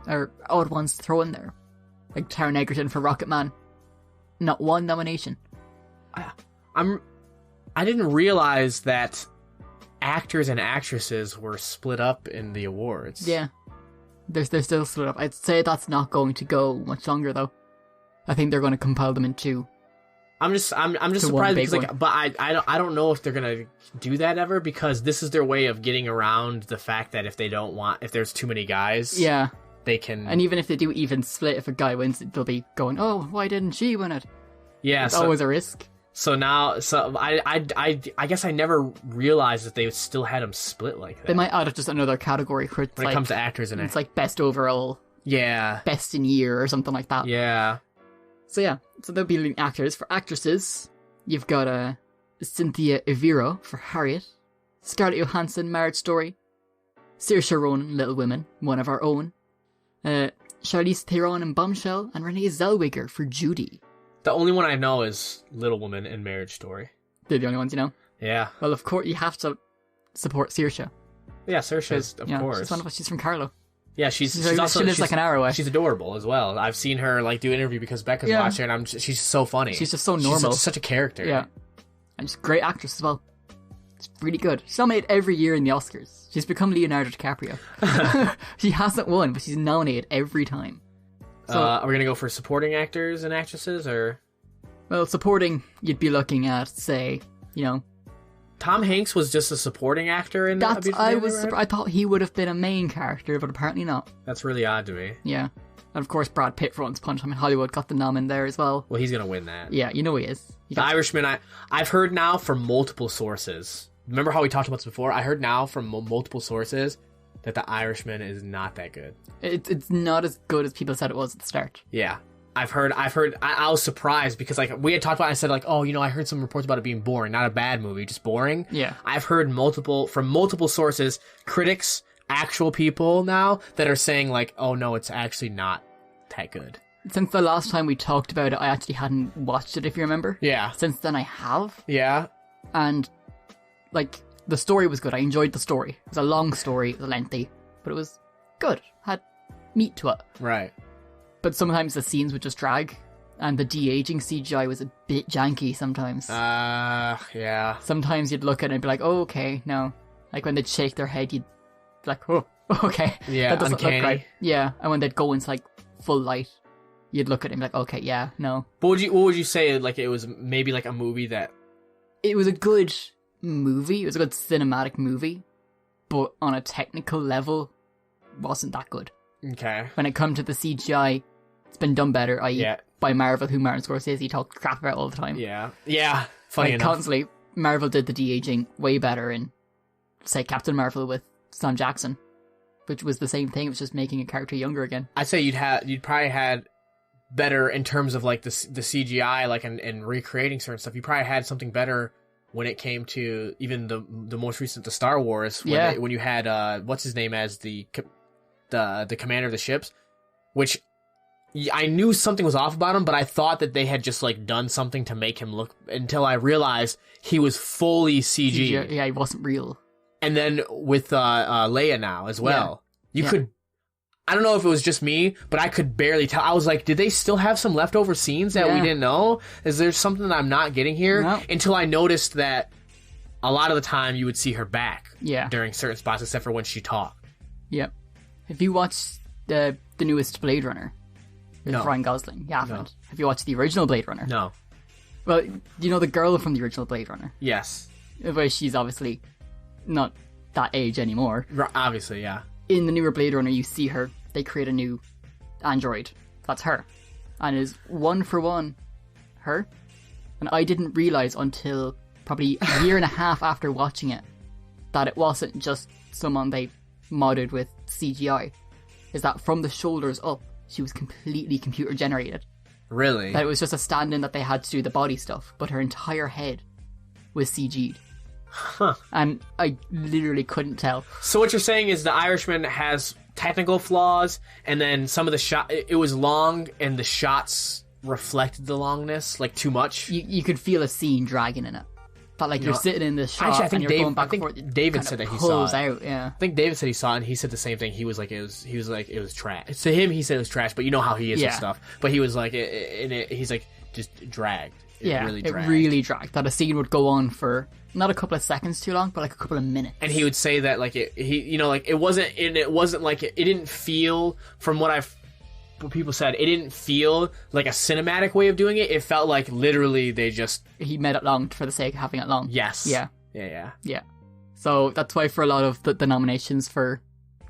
are odd ones to throw in there. Like Taron Egerton for Rocketman. Not one nomination. I didn't realize that actors and actresses were split up in the awards. Yeah. They're still split up. I'd say that's not going to go much longer, though. I think they're going to compile them into I'm just surprised because but I don't know if they're gonna do that ever, because this is their way of getting around the fact that if there's too many guys, they can. And even if they do even split, if a guy wins, they'll be going, oh, why didn't she win it? Yeah, it's always a risk. So now, I guess I never realized that they still had them split like that. They might add just another category for when it comes to actors and it's like best overall, best in year or something like that. Yeah. So they'll be leading actors. For actresses, you've got Cynthia Evero for Harriet, Scarlett Johansson, Marriage Story, Saoirse Ronan, Little Women, one of our own, Charlize Theron in Bombshell, and Renee Zellweger for Judy. The only one I know is Little Woman and Marriage Story. They're the only ones you know? Yeah. Well, of course, you have to support Saoirse. Yeah, Saoirse is, of course. She's one of us. She's from Carlo. Yeah, she's also... She lives like an hour away. She's adorable as well. I've seen her like do an interview because Becca's watching, and she's so funny. She's just so normal. She's such a character. Yeah. And she's a great actress as well. She's really good. She's nominated every year in the Oscars. She's become Leonardo DiCaprio. She hasn't won, but she's nominated every time. So, are we going to go for supporting actors and actresses, or...? Well, supporting, you'd be looking at, say, Tom Hanks was just a supporting actor in A Beautiful Neighborhood? I thought he would have been a main character, but apparently not. That's really odd to me. Yeah. And of course, Brad Pitt for Once Upon a Time in Hollywood got the nom in there as well. Well, he's going to win that. Yeah, he is. The Irishman, I've heard now from multiple sources. Remember how we talked about this before? I heard now from multiple sources that The Irishman is not that good. It's not as good as people said it was at the start. Yeah. I've heard. I was surprised because we had talked about it, I said I heard some reports about it being boring, not a bad movie, just boring. Yeah. I've heard from multiple sources, critics, actual people now that are saying oh no, it's actually not that good. Since the last time we talked about it, I actually hadn't watched it, if you remember. Yeah. Since then I have. Yeah. And the story was good. I enjoyed the story. It was a long story, it was lengthy, but it was good. Had meat to it. Right. But sometimes the scenes would just drag, and the de-aging CGI was a bit janky sometimes. Yeah. Sometimes you'd look at it and be like, oh, okay, no. Like when they'd shake their head, you'd be like, oh, okay. Yeah, that doesn't uncanny. look right. Yeah, and when they'd go into full light, you'd look at it and be like, okay, yeah, no. But what would you say, it was maybe a movie that... It was a good movie, it was a good cinematic movie, but on a technical level, wasn't that good. Okay. When it comes to the CGI, it's been done better, i.e. by Marvel, who Martin Scorsese talks crap about all the time. Yeah. Yeah. Funny enough. Constantly, Marvel did the de-aging way better in, say, Captain Marvel with Sam Jackson, which was the same thing, it was just making a character younger again. I'd say you'd probably had better in terms of the CGI, and recreating certain stuff. You probably had something better when it came to even the most recent, the Star Wars, when you had what's his name as the commander of the ships, which I knew something was off about him, but I thought that they had just done something to make him look, until I realized he was fully CG. Yeah, he wasn't real. And then with Leia now as well, you could. I don't know if it was just me, but I could barely tell. I was like, did they still have some leftover scenes that we didn't know? Is there something that I'm not getting here? No. Until I noticed that a lot of the time you would see her back during certain spots, except for when she talked. Yep. Have you watched the newest Blade Runner? With Ryan Gosling? You haven't. No. Have you watched the original Blade Runner? No. Well, you know the girl from the original Blade Runner? Yes. Well, she's obviously not that age anymore. Obviously, yeah. In the newer Blade Runner, you see her. They create a new android. That's her. And it is one for one her. And I didn't realise until probably a year and a half after watching it that it wasn't just someone they modded with CGI. Is that from the shoulders up, she was completely computer generated. Really? That it was just a stand-in that they had to do the body stuff, but her entire head was CG'd. Huh. And I literally couldn't tell. So what you're saying is The Irishman has technical flaws, and then some of the shot, it was long, and the shots reflected the longness, too much. You could feel a scene dragging in it. But you're sitting in this shot, actually, I think and you're going back and forth. David said that he saw it. Out, yeah. I think David said he saw it, and he said the same thing. He was like, it was trash. To him, he said it was trash, but you know how he is with stuff. But he was like, he's like, just dragged. It really dragged. That a scene would go on for not a couple of seconds too long, but a couple of minutes. And he would say that it wasn't like it didn't feel from what I've what people said, it didn't feel like a cinematic way of doing it. It felt like literally they just... He made it long for the sake of having it long. Yes. Yeah. Yeah. So that's why for a lot of the nominations for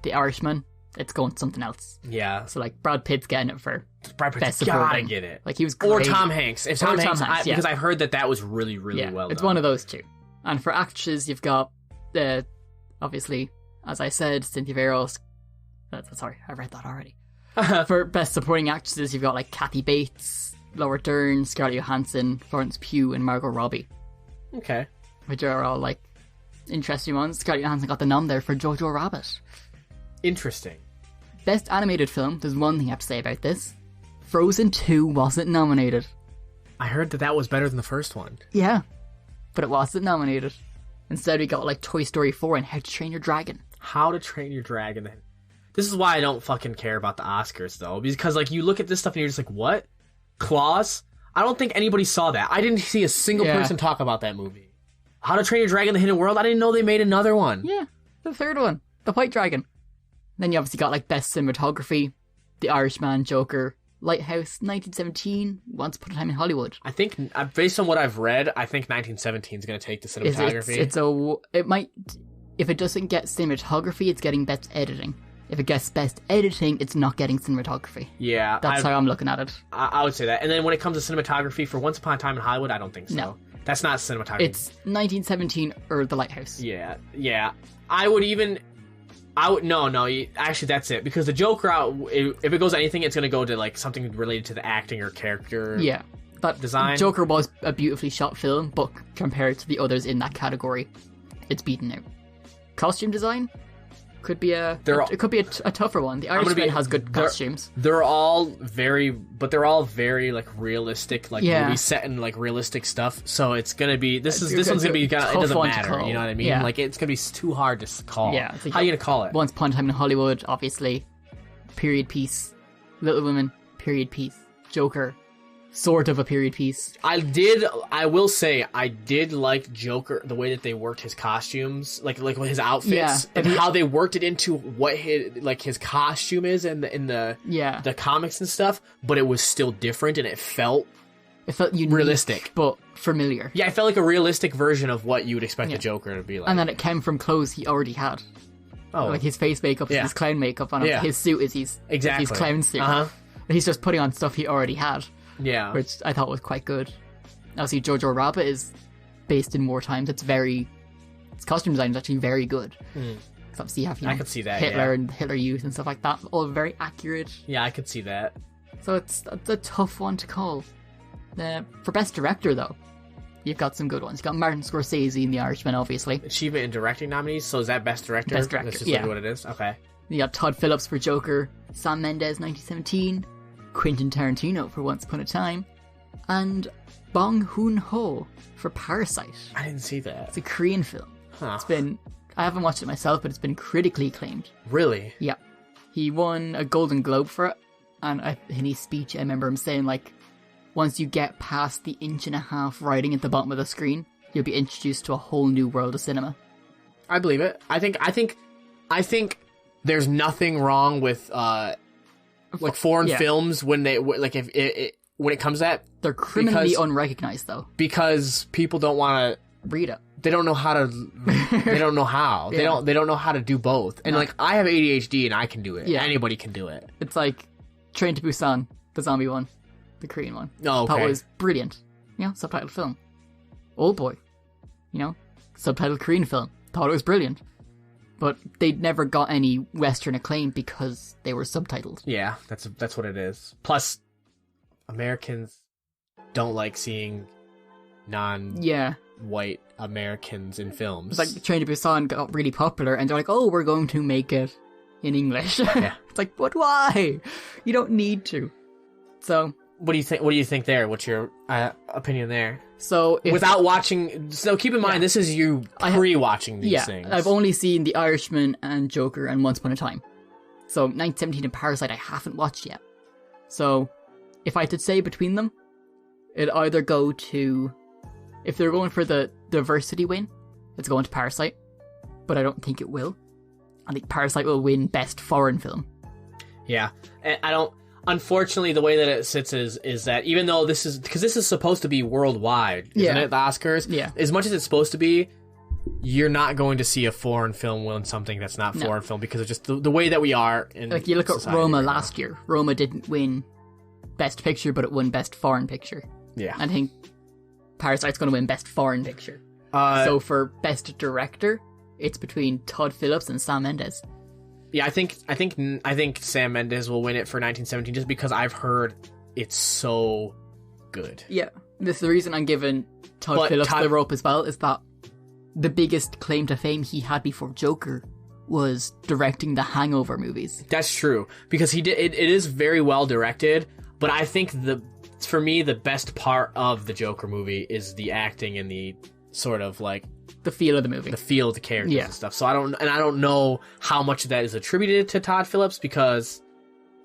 The Irishman, it's going something else. Yeah. So like Brad Pitt's getting it for Brad Pitt's best gotta supporting. get it. Like he was great. Or Tom Hanks. If Tom Hanks, yeah. because I've heard that was really, really well It's done. one of those two. And for actresses, you've got, obviously, as I said, Cynthia Veros. Sorry, I read that already. For best supporting actresses, you've got like Kathy Bates, Laura Dern, Scarlett Johansson, Florence Pugh, and Margot Robbie. Okay. Which are all like interesting ones. Scarlett Johansson got the nom there for Jojo Rabbit. Interesting. Best animated film, there's one thing I have to say about this. Frozen 2 wasn't nominated. I heard that was better than the first one. Yeah, but it wasn't nominated. Instead, we got like Toy Story 4 and How to Train Your Dragon. How to Train Your Dragon. This is why I don't fucking care about the Oscars, though. Because, like, you look at this stuff and you're just like, what? Klaus? I don't think anybody saw that. I didn't see a single person talk about that movie. How to Train Your Dragon, The Hidden World? I didn't know they made another one. Yeah, the third one. The White Dragon. Then you obviously got, like, Best Cinematography, The Irishman, Joker, Lighthouse, 1917, Once Upon a Time in Hollywood. I think, based on what I've read, I think 1917 is going to take the cinematography. It might... If it doesn't get cinematography, it's getting Best Editing. If it gets Best Editing, it's not getting cinematography. Yeah. That's how I'm looking at it. I would say that. And then when it comes to cinematography for Once Upon a Time in Hollywood, I don't think so. No. That's not cinematography. It's 1917 or The Lighthouse. Yeah. Actually, that's it. Because the Joker, if it goes to anything, it's going to go to like something related to the acting or character. Yeah. That design. Joker was a beautifully shot film, but compared to the others in that category, it's beaten out. Costume design could be a tougher one. The Irishman has good costumes. They're all very like realistic, like movies set in like realistic stuff. So it's gonna be this one's gonna be it doesn't matter. You know what I mean? Yeah. Like it's gonna be too hard to call. Yeah. Like, how are you gonna call it? Once Upon a Time in Hollywood, obviously. Period piece. Little Women. Period piece. Joker. Sort of a period piece. I will say, I did like Joker, the way that they worked his costumes, like his outfits, and how they worked it into what his costume is in the comics and stuff, but it was still different and it felt unique, realistic. But familiar. Yeah, it felt like a realistic version of what you would expect the Joker to be like. And then it came from clothes he already had. Oh. Like his face makeup, his clown makeup, and his suit is his clown suit. He's just putting on stuff he already had. Yeah. Which I thought was quite good. Obviously, Jojo Rabbit is based in war times. Its costume design is actually very good. Because obviously you have, I could see that, Hitler and Hitler Youth and stuff like that. All very accurate. Yeah, I could see that. So it's a tough one to call. For Best Director, though, you've got some good ones. You've got Martin Scorsese in The Irishman, obviously. Achievement in directing nominees? So is that Best Director? Best Director, That's just what it is? Okay. You got Todd Phillips for Joker, Sam Mendes, 1917, Quentin Tarantino for Once Upon a Time, and Bong Joon-ho for Parasite. I didn't see that. It's a Korean film. Huh. I haven't watched it myself, but it's been critically acclaimed. Really? Yeah. He won a Golden Globe for it, and in his speech I remember him saying, like, once you get past the 1.5 inch writing at the bottom of the screen, you'll be introduced to a whole new world of cinema. I believe it. I think there's nothing wrong with like foreign films when they when it comes to that. They're criminally unrecognized though, because people don't want to read it. They don't know how to. They don't know how. They don't know how to do both. And like I have ADHD and I can do it. Yeah. Anybody can do it. It's like Train to Busan, the zombie one, the Korean one. Oh, okay. That was brilliant. Subtitled film. Old Boy, subtitled Korean film. Thought it was brilliant. But they never got any Western acclaim because they were subtitled. Yeah, that's what it is. Plus, Americans don't like seeing non-white Americans in films. It's like Train to Busan got really popular, and they're like, "Oh, we're going to make it in English." Yeah. It's like, but why? You don't need to. So, what do you think? What do you think there? What's your opinion there? So, without watching, keep in mind this is you pre-watching these things. I've only seen The Irishman and Joker and Once Upon a Time. So 1917 and Parasite I haven't watched yet. So if I had to say between them, it'd either go to, if they're going for the diversity win, it's going to Parasite. But I don't think it will. I think Parasite will win Best Foreign Film. Yeah, and unfortunately, the way that it sits is that even though this is supposed to be worldwide, isn't it? The Oscars, as much as it's supposed to be, you're not going to see a foreign film win something that's not foreign film because of just the way that we are. Like you look at Roma last year. Roma didn't win Best Picture, but it won Best Foreign Picture. Yeah, I think Parasite's going to win Best Foreign Picture. So for Best Director, it's between Todd Phillips and Sam Mendes. Yeah, I think Sam Mendes will win it for 1917 just because I've heard it's so good. Yeah, this is the reason I'm giving Todd Phillips the rope as well, is that the biggest claim to fame he had before Joker was directing the Hangover movies. That's true, because he did. It is very well directed, but I think for me the best part of the Joker movie is the acting and the sort of like the feel of the movie, the feel of the characters and stuff. So I don't know how much of that is attributed to Todd Phillips, because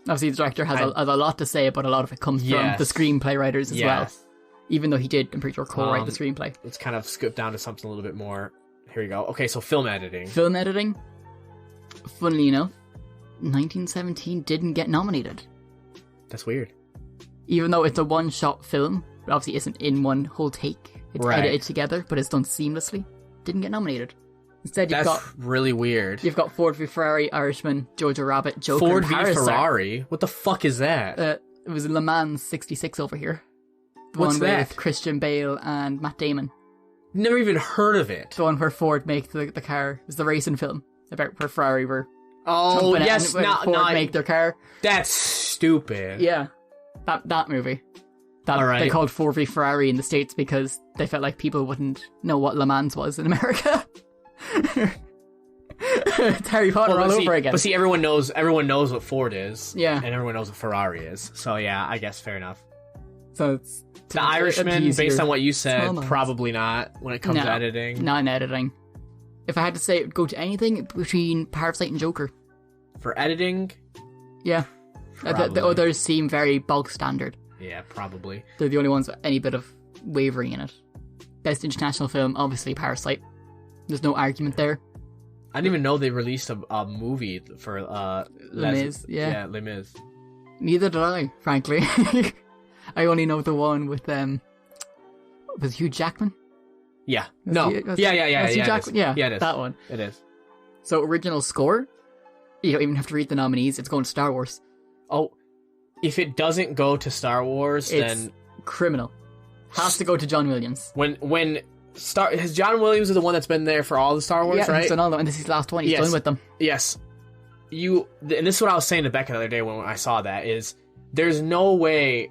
obviously the director has a lot to say, but a lot of it comes from the screenplay writers as well. Even though he did, I'm pretty sure, co-write the screenplay. Let's kind of scoop down to something a little bit more. Here we go. Okay, so film editing. Film editing, funnily enough, 1917 didn't get nominated. That's weird. Even though it's a one-shot film, it obviously isn't in one whole take. It's edited together, but it's done seamlessly. Didn't get nominated. Instead, That's really weird. You've got Ford v Ferrari, Irishman, Jojo Rabbit, Joker, Ford and v Parasite. Ferrari? What the fuck is that? It was Le Mans 66 over here. The What's one that? with Christian Bale and Matt Damon. Never even heard of it. The one where Ford make the car. It was the racing film about where Ferrari were. Oh, yes. Ford make their car. That's stupid. Yeah. That movie. They called Ford v Ferrari in the States because they felt like people wouldn't know what Le Mans was in America. It's Harry Potter all over again. But see, everyone knows what Ford is. Yeah. And everyone knows what Ferrari is. So yeah, I guess fair enough. So it's The Irishman, based on what you said, probably not when it comes to editing. Not in editing. If I had to say, it would go to anything between Parasite and Joker. For editing? Yeah. The others seem very bog standard. Yeah, probably. They're the only ones with any bit of wavering in it. Best international film, obviously Parasite. There's no argument there. I didn't even know they released a movie for Les Mis. Yeah, Les Mis. Neither did I, frankly. I only know the one with was Hugh Jackman? Yeah. Yeah. Hugh Jackman? Yeah, it is. That one. It is. So original score, you don't even have to read the nominees. It's going to Star Wars. Oh, if it doesn't go to Star Wars, then criminal. Has to go to John Williams. Has John Williams is the one that's been there for all the Star Wars, right? He's done all them, and this is his last one. He's done with them. Yes. And this is what I was saying to Becca the other day when I saw that, is there's no way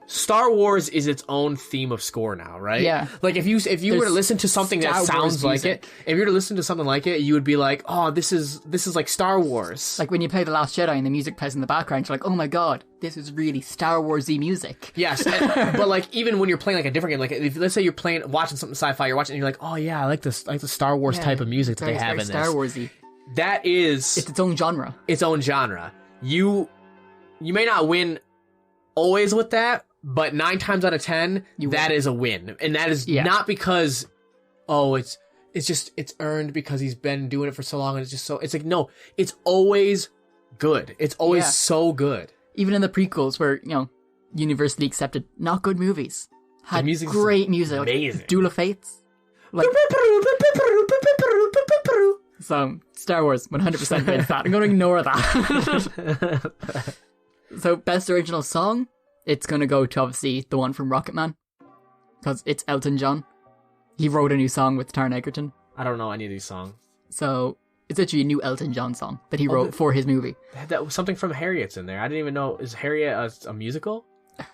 Star Wars is its own theme of score now, right? Yeah. Like if you were to listen to something that sounds like it, if you were to listen to something like it, you would be like, oh, this is like Star Wars. Like when you play The Last Jedi and the music plays in the background, you're like, oh my god, this is really Star Wars-y music. Yes, but like even when you're playing like a different game, like if, let's say you're watching something sci-fi, you're watching and you're like, oh yeah, I like the Star Wars type of music that they have in this. Star Wars-y. That is... It's its own genre. Its own genre. You may not win always with that, but 9 times out of 10, that is a win. And that is not because, it's earned because he's been doing it for so long and it's just so... It's like, no, it's always good. It's always so good. Even in the prequels where, universally accepted, not good movies. Had great music. Amazing. Like Duel of Fates. Like... So, Star Wars, 100% wins that. I'm going to ignore that. So, best original song, it's going to go to, obviously, the one from Rocketman. Because it's Elton John. He wrote a new song with Taron Egerton. I don't know any of these songs. So, it's actually a new Elton John song that he wrote for his movie. That was something from Harriet's in there. I didn't even know. Is Harriet a musical? I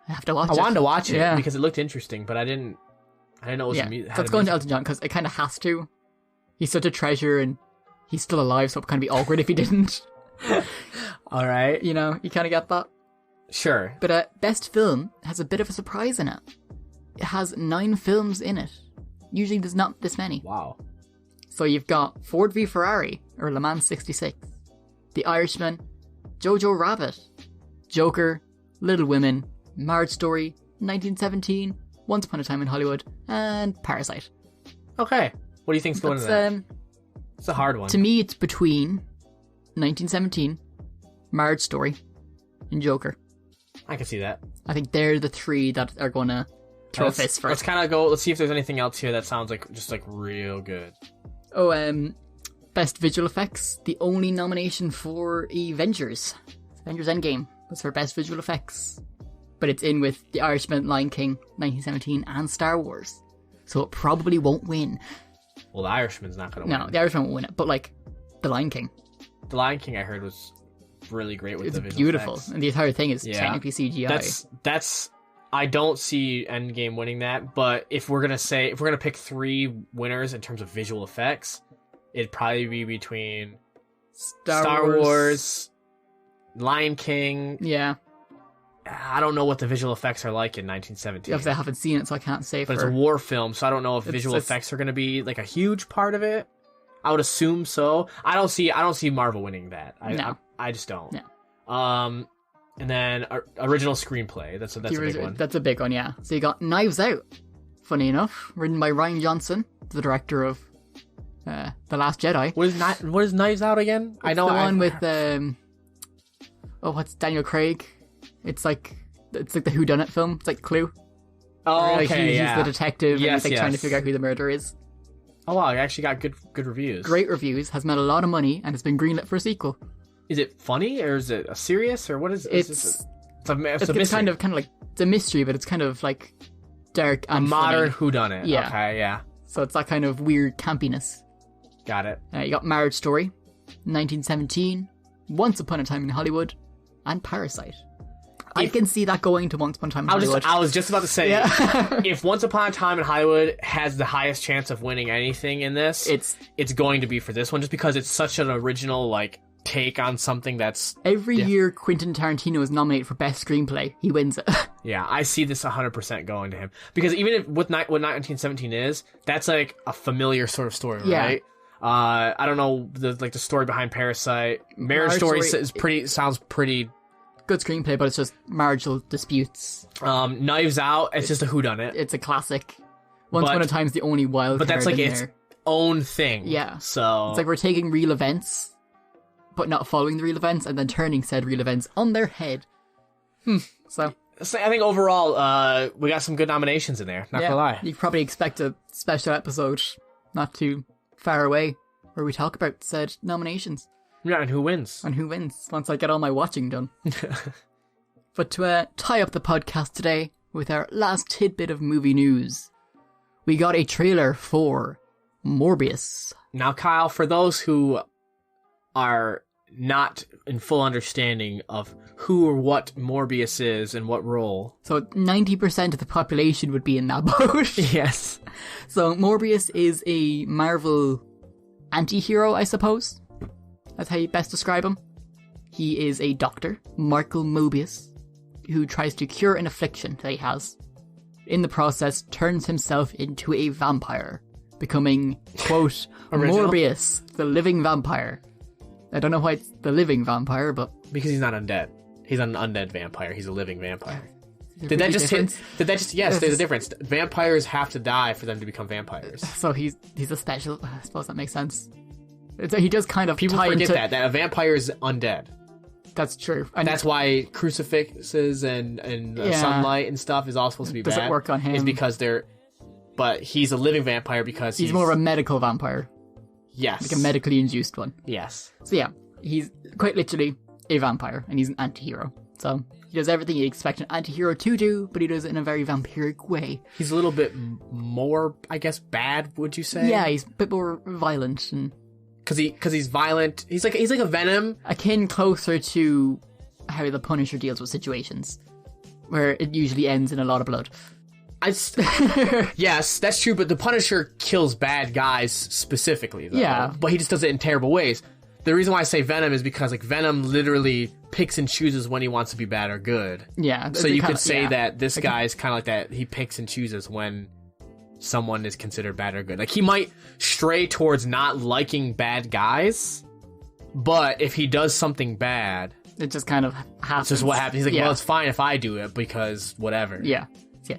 have to watch it. I wanted to watch it because it looked interesting, but I didn't know it was a musical. So it's going to Elton John because it kind of has to. He's such a treasure and he's still alive, so it would kind of be awkward if he didn't. All right. You kind of get that. Sure. But best film has a bit of a surprise in it. It has 9 films in it. Usually there's not this many. Wow. So you've got Ford v Ferrari, or Le Mans 66, The Irishman, Jojo Rabbit, Joker, Little Women, Marriage Story, 1917, Once Upon a Time in Hollywood, and Parasite. Okay. What do you think's going in that? It's a hard one. To me, it's between 1917, Marriage Story, and Joker. I can see that. I think they're the three that are going to throw a fist first. Let's kind of go. Let's see if there's anything else here that sounds like just like real good. Oh, best visual effects. The only nomination for Avengers Endgame was for best visual effects, but it's in with The Irishman, Lion King, 1917, and Star Wars, so it probably won't win. Well, The Irishman's not going to win. No, The Irishman won't win it, but like The Lion King. The Lion King, I heard, was really great with the visual beautiful, effects. And the entire thing is technically CGI. That's. I don't see Endgame winning that, but if we're gonna pick three winners in terms of visual effects, it'd probably be between Star Wars, Lion King. Yeah. I don't know what the visual effects are like in 1917. Obviously, I haven't seen it, so I can't say. But it's a war film, so I don't know if visual effects are going to be like a huge part of it. I would assume so. I don't see Marvel winning that. I just don't. No. And then original screenplay. That's a big one. That's a big one, yeah. So you got Knives Out. Funny enough, written by Rian Johnson, the director of The Last Jedi. What is Knives Out again? I know the one with what's Daniel Craig? It's like the whodunit film. It's like Clue. Oh, where, okay, he's the detective, and he's trying to figure out who the murderer is. Oh wow, it actually got good reviews. Great reviews, has made a lot of money, and has been greenlit for a sequel. Is it funny, or is it a serious, or what is it? It's a mystery. It's kind of like, it's a mystery, but it's kind of like dark and a modern funny. whodunit. Yeah. Okay, yeah. So it's that kind of weird campiness. Got it. You got Marriage Story, 1917, Once Upon a Time in Hollywood, and Parasite. I can see that going to Once Upon a Time in Hollywood. I was just about to say, if Once Upon a Time in Hollywood has the highest chance of winning anything in this, it's going to be for this one, just because it's such an original take on something that's... Every year Quentin Tarantino is nominated for Best Screenplay, he wins it. Yeah, I see this 100% going to him. Because even if what 1917 is, that's like a familiar sort of story, right? I don't know the story behind Parasite. Marriage Story sounds pretty... Good screenplay, but it's just marital disputes. Knives Out, it's just a whodunit. It's a classic. Once Upon a Time's the only wild card. But that's like its own thing. Yeah. So it's like we're taking real events, but not following the real events, and then turning said real events on their head. So I think overall, we got some good nominations in there. Not gonna lie. You probably expect a special episode not too far away where we talk about said nominations. Yeah, and who wins? Once I get all my watching done. But to tie up the podcast today with our last tidbit of movie news, we got a trailer for Morbius. Now, Kyle, for those who are not in full understanding of who or what Morbius is and what role... So 90% of the population would be in that boat. Yes. So Morbius is a Marvel anti-hero, I suppose. That's how you best describe him. He is a doctor, Michael Mobius, who tries to cure an affliction that he has. In the process, turns himself into a vampire, becoming, quote, Morbius, the living vampire. I don't know why it's the living vampire, but... Because he's not undead. He's not an undead vampire. He's a living vampire. Did that just hit? Yes, there's a difference. Vampires have to die for them to become vampires. So he's a special... I suppose that makes sense. He does kind of People forget that a vampire is undead. That's true. And that's why crucifixes and sunlight and stuff is all supposed to be bad. Does it work on him? It's because but he's a living vampire because he's more of a medical vampire. Yes. Like a medically induced one. Yes. So yeah, he's quite literally a vampire, and he's an anti-hero. So he does everything you'd expect an anti-hero to do, but he does it in a very vampiric way. He's a little bit more, I guess, bad, would you say? Yeah, he's a bit more violent and... Because he's violent. He's like a Venom. Akin closer to how the Punisher deals with situations, where it usually ends in a lot of blood. Yes, that's true, but the Punisher kills bad guys specifically, though. Yeah. But he just does it in terrible ways. The reason why I say Venom is because Venom literally picks and chooses when he wants to be bad or good. Yeah. So you could say that this guy is kind of like that. He picks and chooses when someone is considered bad or good. He might stray towards not liking bad guys, but if he does something bad, it just kind of happens. It's just what happens. He's like, well, it's fine if I do it because whatever. Yeah.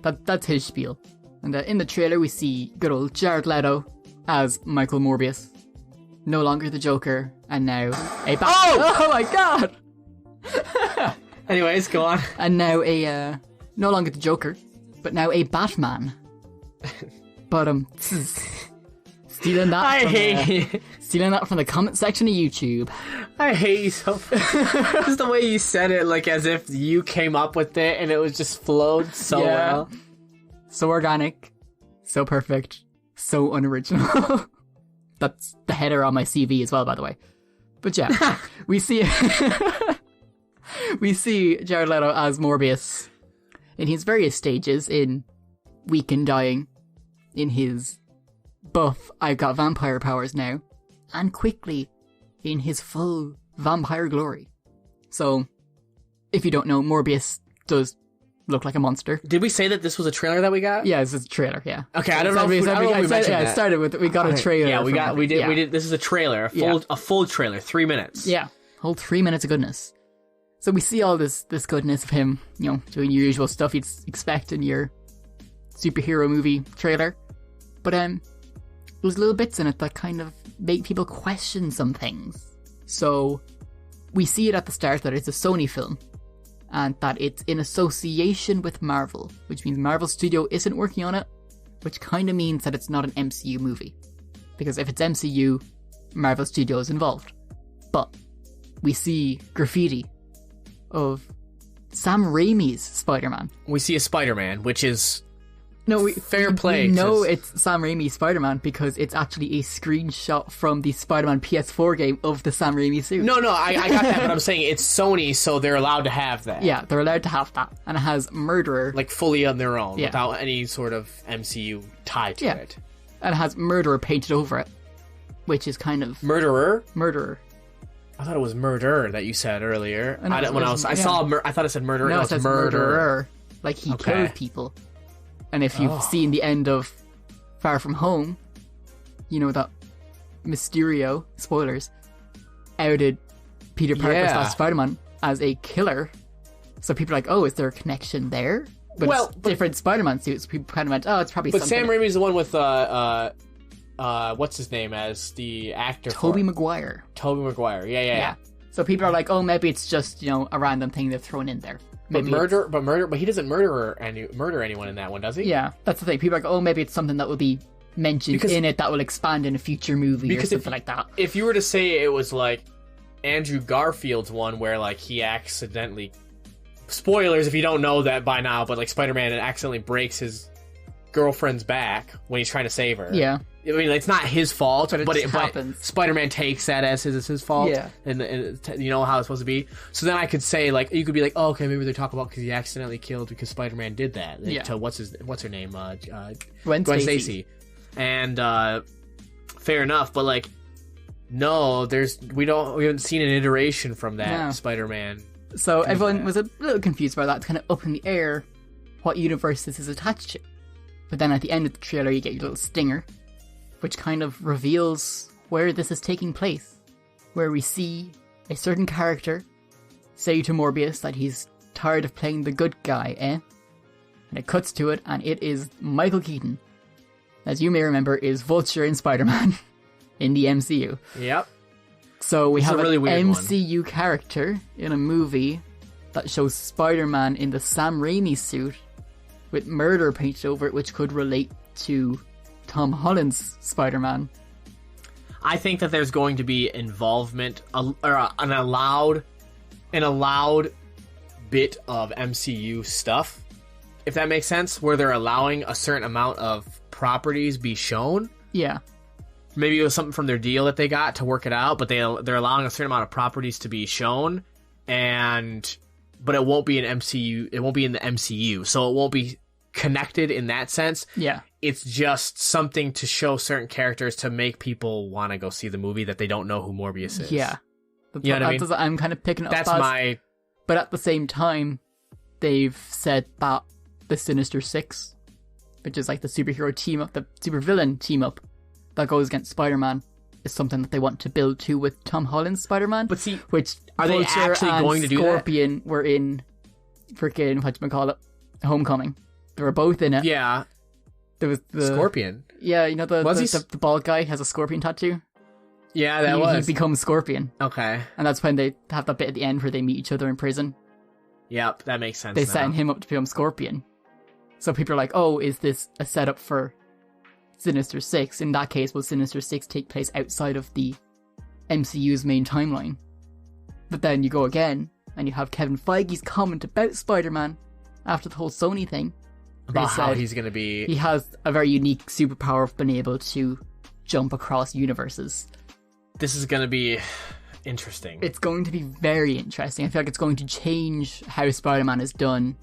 That's his spiel. And in the trailer, we see good old Jared Leto as Michael Morbius. No longer the Joker, and now a Batman. Oh my god! Anyways, go on. And now no longer the Joker, but now a Batman. But stealing that from the comment section of YouTube. I hate you so much. Just the way you said it, like as if you came up with it and it was just flowed so well. So organic, so perfect, so unoriginal. That's the header on my CV as well, by the way. But yeah, we see Jared Leto as Morbius in his various stages, in weak and dying, in his buff, I've got vampire powers now, and quickly in his full vampire glory. So, if you don't know, Morbius does look like a monster. Did we say that this was a trailer that we got? Yeah, this is a trailer, yeah. Okay, I don't know if we mentioned that. Yeah, it started with, we got a trailer. Yeah, we did, this is a trailer, a full trailer, 3 minutes. Yeah, whole 3 minutes of goodness. So we see all this goodness of him, doing your usual stuff you'd expect in your superhero movie trailer. But there's little bits in it that kind of make people question some things. So we see it at the start that it's a Sony film, and that it's in association with Marvel, which means Marvel Studio isn't working on it, which kind of means that it's not an MCU movie. Because if it's MCU, Marvel Studio is involved. But we see graffiti of Sam Raimi's Spider-Man. We see a Spider-Man, which is fair We play. know it's Sam Raimi's Spider-Man because it's actually a screenshot from the Spider-Man PS4 game of the Sam Raimi suit. No, I got that, but I'm saying it's Sony, so they're allowed to have that. Yeah, they're allowed to have that. And it has Murderer. Like, fully on their own, without any sort of MCU tie to it. And it has Murderer painted over it, which is kind of... Murderer? Murderer. I thought it was murder that you said earlier. I thought it said murderer. No, it says murderer. Like, he killed people. And if you've seen the end of Far From Home, you know that Mysterio, spoilers, outed Peter Parker / Spider-Man as a killer. So people are like, oh, is there a connection there? But it's different Spider-Man suits. People kind of went, oh, it's probably something. But Sam Raimi's the one with, what's his name as the actor? Tobey Maguire. Tobey Maguire, yeah. So people are like, oh, maybe it's just, a random thing they've thrown in there. But he doesn't murder anyone in that one, does he? Yeah, that's the thing. People are like, oh, maybe it's something that will be mentioned in it that will expand in a future movie or something like that. If you were to say it was like Andrew Garfield's one where like he accidentally, spoilers if you don't know that by now, but like Spider-Man accidentally breaks his girlfriend's back when he's trying to save her. Yeah. I mean, it's not his fault, but it happens. Spider-Man takes that as his fault. Yeah. And you know how it's supposed to be. So then I could say, like, you could be like, oh, okay, maybe they're talking about because he accidentally killed because Spider-Man did that. Yeah. To what's her name? Gwen Stacy. And fair enough, but like, no, we haven't seen an iteration from that Spider-Man. So everyone was a little confused about that. It's kind of up in the air what universe this is attached to. But then at the end of the trailer, you get your little stinger, which kind of reveals where this is taking place, where we see a certain character say to Morbius that he's tired of playing the good guy, And it cuts to it, and it is Michael Keaton, as you may remember, is Vulture in Spider-Man in the MCU. Yep. So we have really an weird MCU character in a movie that shows Spider-Man in the Sam Raimi suit with murder painted over it, which could relate to Tom Holland's Spider-Man. I think that there's going to be involvement, an allowed bit of MCU stuff, if that makes sense, where they're allowing a certain amount of properties be shown. Yeah. Maybe it was something from their deal that they got to work it out, but they're allowing a certain amount of properties to be shown, but it won't be an MCU. It won't be in the MCU, so it won't be connected in that sense. Yeah. It's just something to show certain characters to make people want to go see the movie that they don't know who Morbius is. Yeah. You know what I mean? I'm kind of picking up But at the same time, they've said that the Sinister Six, which is like the superhero team up, the supervillain team up that goes against Spider-Man, is something that they want to build to with Tom Holland's Spider-Man. But see, which are they actually going to do that? Scorpion were in freaking, whatchamacallit, Homecoming. They were both in it. Yeah. There was the Scorpion. Yeah, you know the bald guy has a scorpion tattoo. Yeah, he becomes Scorpion. Okay. And that's when they have that bit at the end where they meet each other in prison. Yep, that makes sense. They now. set him up to become Scorpion. So people are like, oh, is this a setup for Sinister Six? In that case, will Sinister Six take place outside of the MCU's main timeline? But then you go again, and you have Kevin Feige's comment about Spider-Man after the whole Sony thing. About how he's going to be... He has a very unique superpower of being able to jump across universes. This is going to be interesting. It's going to be very interesting. I feel like it's going to change how Spider-Man is done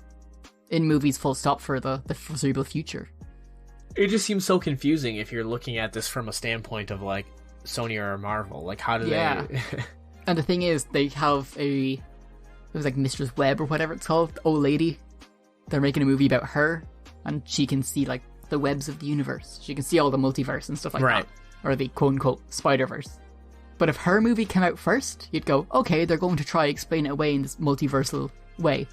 in movies full stop for the foreseeable future. It just seems so confusing if you're looking at this from a standpoint of, like, Sony or Marvel. Like, how do they... And the thing is, they have it was like Mistress Webb or whatever it's called, the old lady. They're making a movie about her, and she can see, like, the webs of the universe. She can see all the multiverse and stuff like that. Or the quote-unquote Spider-Verse. But if her movie came out first, you'd go, okay, they're going to try explain it away in this multiversal way.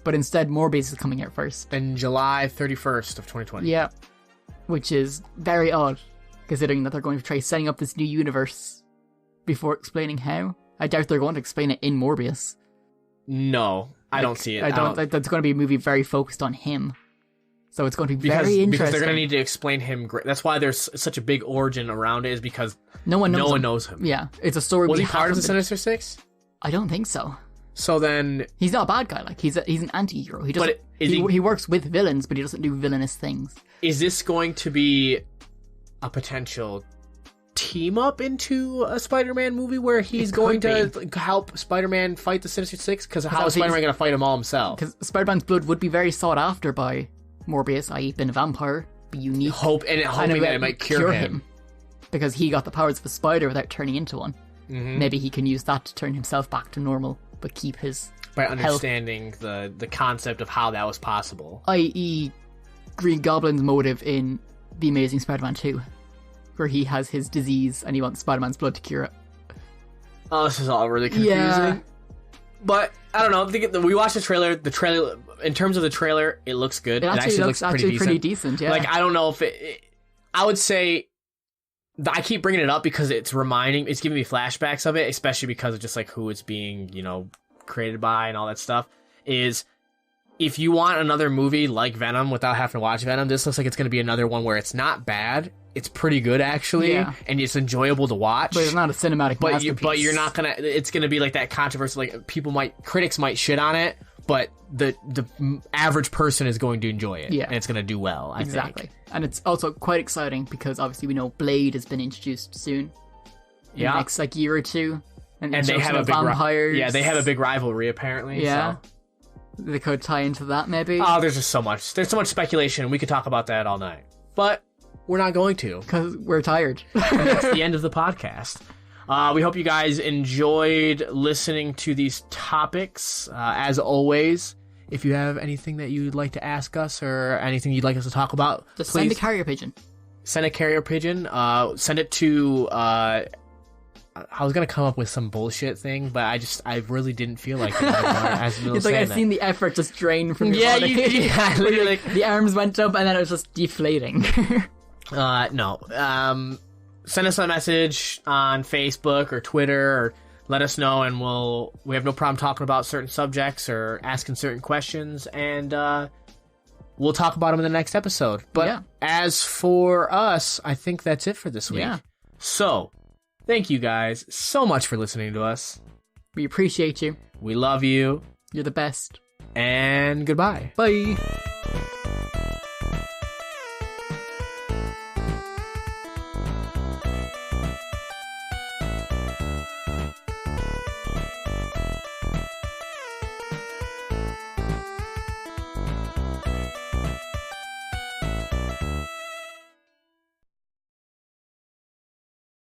But instead, Morbius is coming out first. In July 31st of 2020. Yeah. Which is very odd, considering that they're going to try setting up this new universe before explaining how. I doubt they're going to explain it in Morbius. No, I don't see it. I don't think that's going to be a movie very focused on him. So it's going to be very interesting. Because they're going to need to explain him. That's why there's such a big origin around it, is because no one knows him. Yeah, it's a story. Was he part of the Sinister Six? I don't think so. So then... He's not a bad guy. Like, he's an anti-hero. He doesn't... He works with villains, but he doesn't do villainous things. Is this going to be a potential team up into a Spider-Man movie where he's going to help Spider-Man fight the Sinister Six? Because how is Spider-Man going to fight him all himself? Because Spider-Man's blood would be very sought after by Morbius, i.e. being a vampire, be unique. Hoping that it might cure him. Because he got the powers of a spider without turning into one. Mm-hmm. Maybe he can use that to turn himself back to normal, but keep his by understanding the concept of how that was possible. I.e. Green Goblin's motive in The Amazing Spider-Man 2, where he has his disease and he wants Spider-Man's blood to cure it. Oh, this is all really confusing. Yeah. But, I don't know, we watched the trailer, in terms of the trailer, it looks good. It actually looks pretty decent, yeah. Like, I don't know if I would say, I keep bringing it up because it's giving me flashbacks of it, especially because of just, like, who it's being, created by and all that stuff, is if you want another movie like Venom without having to watch Venom, this looks like it's going to be another one where it's not bad. It's pretty good, actually, and it's enjoyable to watch. But it's not a cinematic masterpiece. But you're not going to... It's going to be like that controversy, like, critics might shit on it, but the average person is going to enjoy it. Yeah. And it's going to do well, I think. And it's also quite exciting because, obviously, we know Blade has been introduced soon. In the next, year or two. And they have a big vampires. They have a big rivalry, apparently. Yeah. So. They could tie into that, maybe. Oh, there's just so much. There's so much speculation. We could talk about that all night. But we're not going to. Because we're tired. And that's the end of the podcast. We hope you guys enjoyed listening to these topics. As always, if you have anything that you'd like to ask us or anything you'd like us to talk about, just please send a carrier pigeon. Send a carrier pigeon. Send it to... I was gonna come up with some bullshit thing, but I really didn't feel like it. It's like I've seen the effort just drain from your body. Literally. The arms went up and then it was just deflating. No. Send us a message on Facebook or Twitter, or let us know, and we have no problem talking about certain subjects or asking certain questions, and we'll talk about them in the next episode. But as for us, I think that's it for this week. Yeah. So, thank you guys so much for listening to us. We appreciate you. We love you. You're the best. And goodbye. Bye.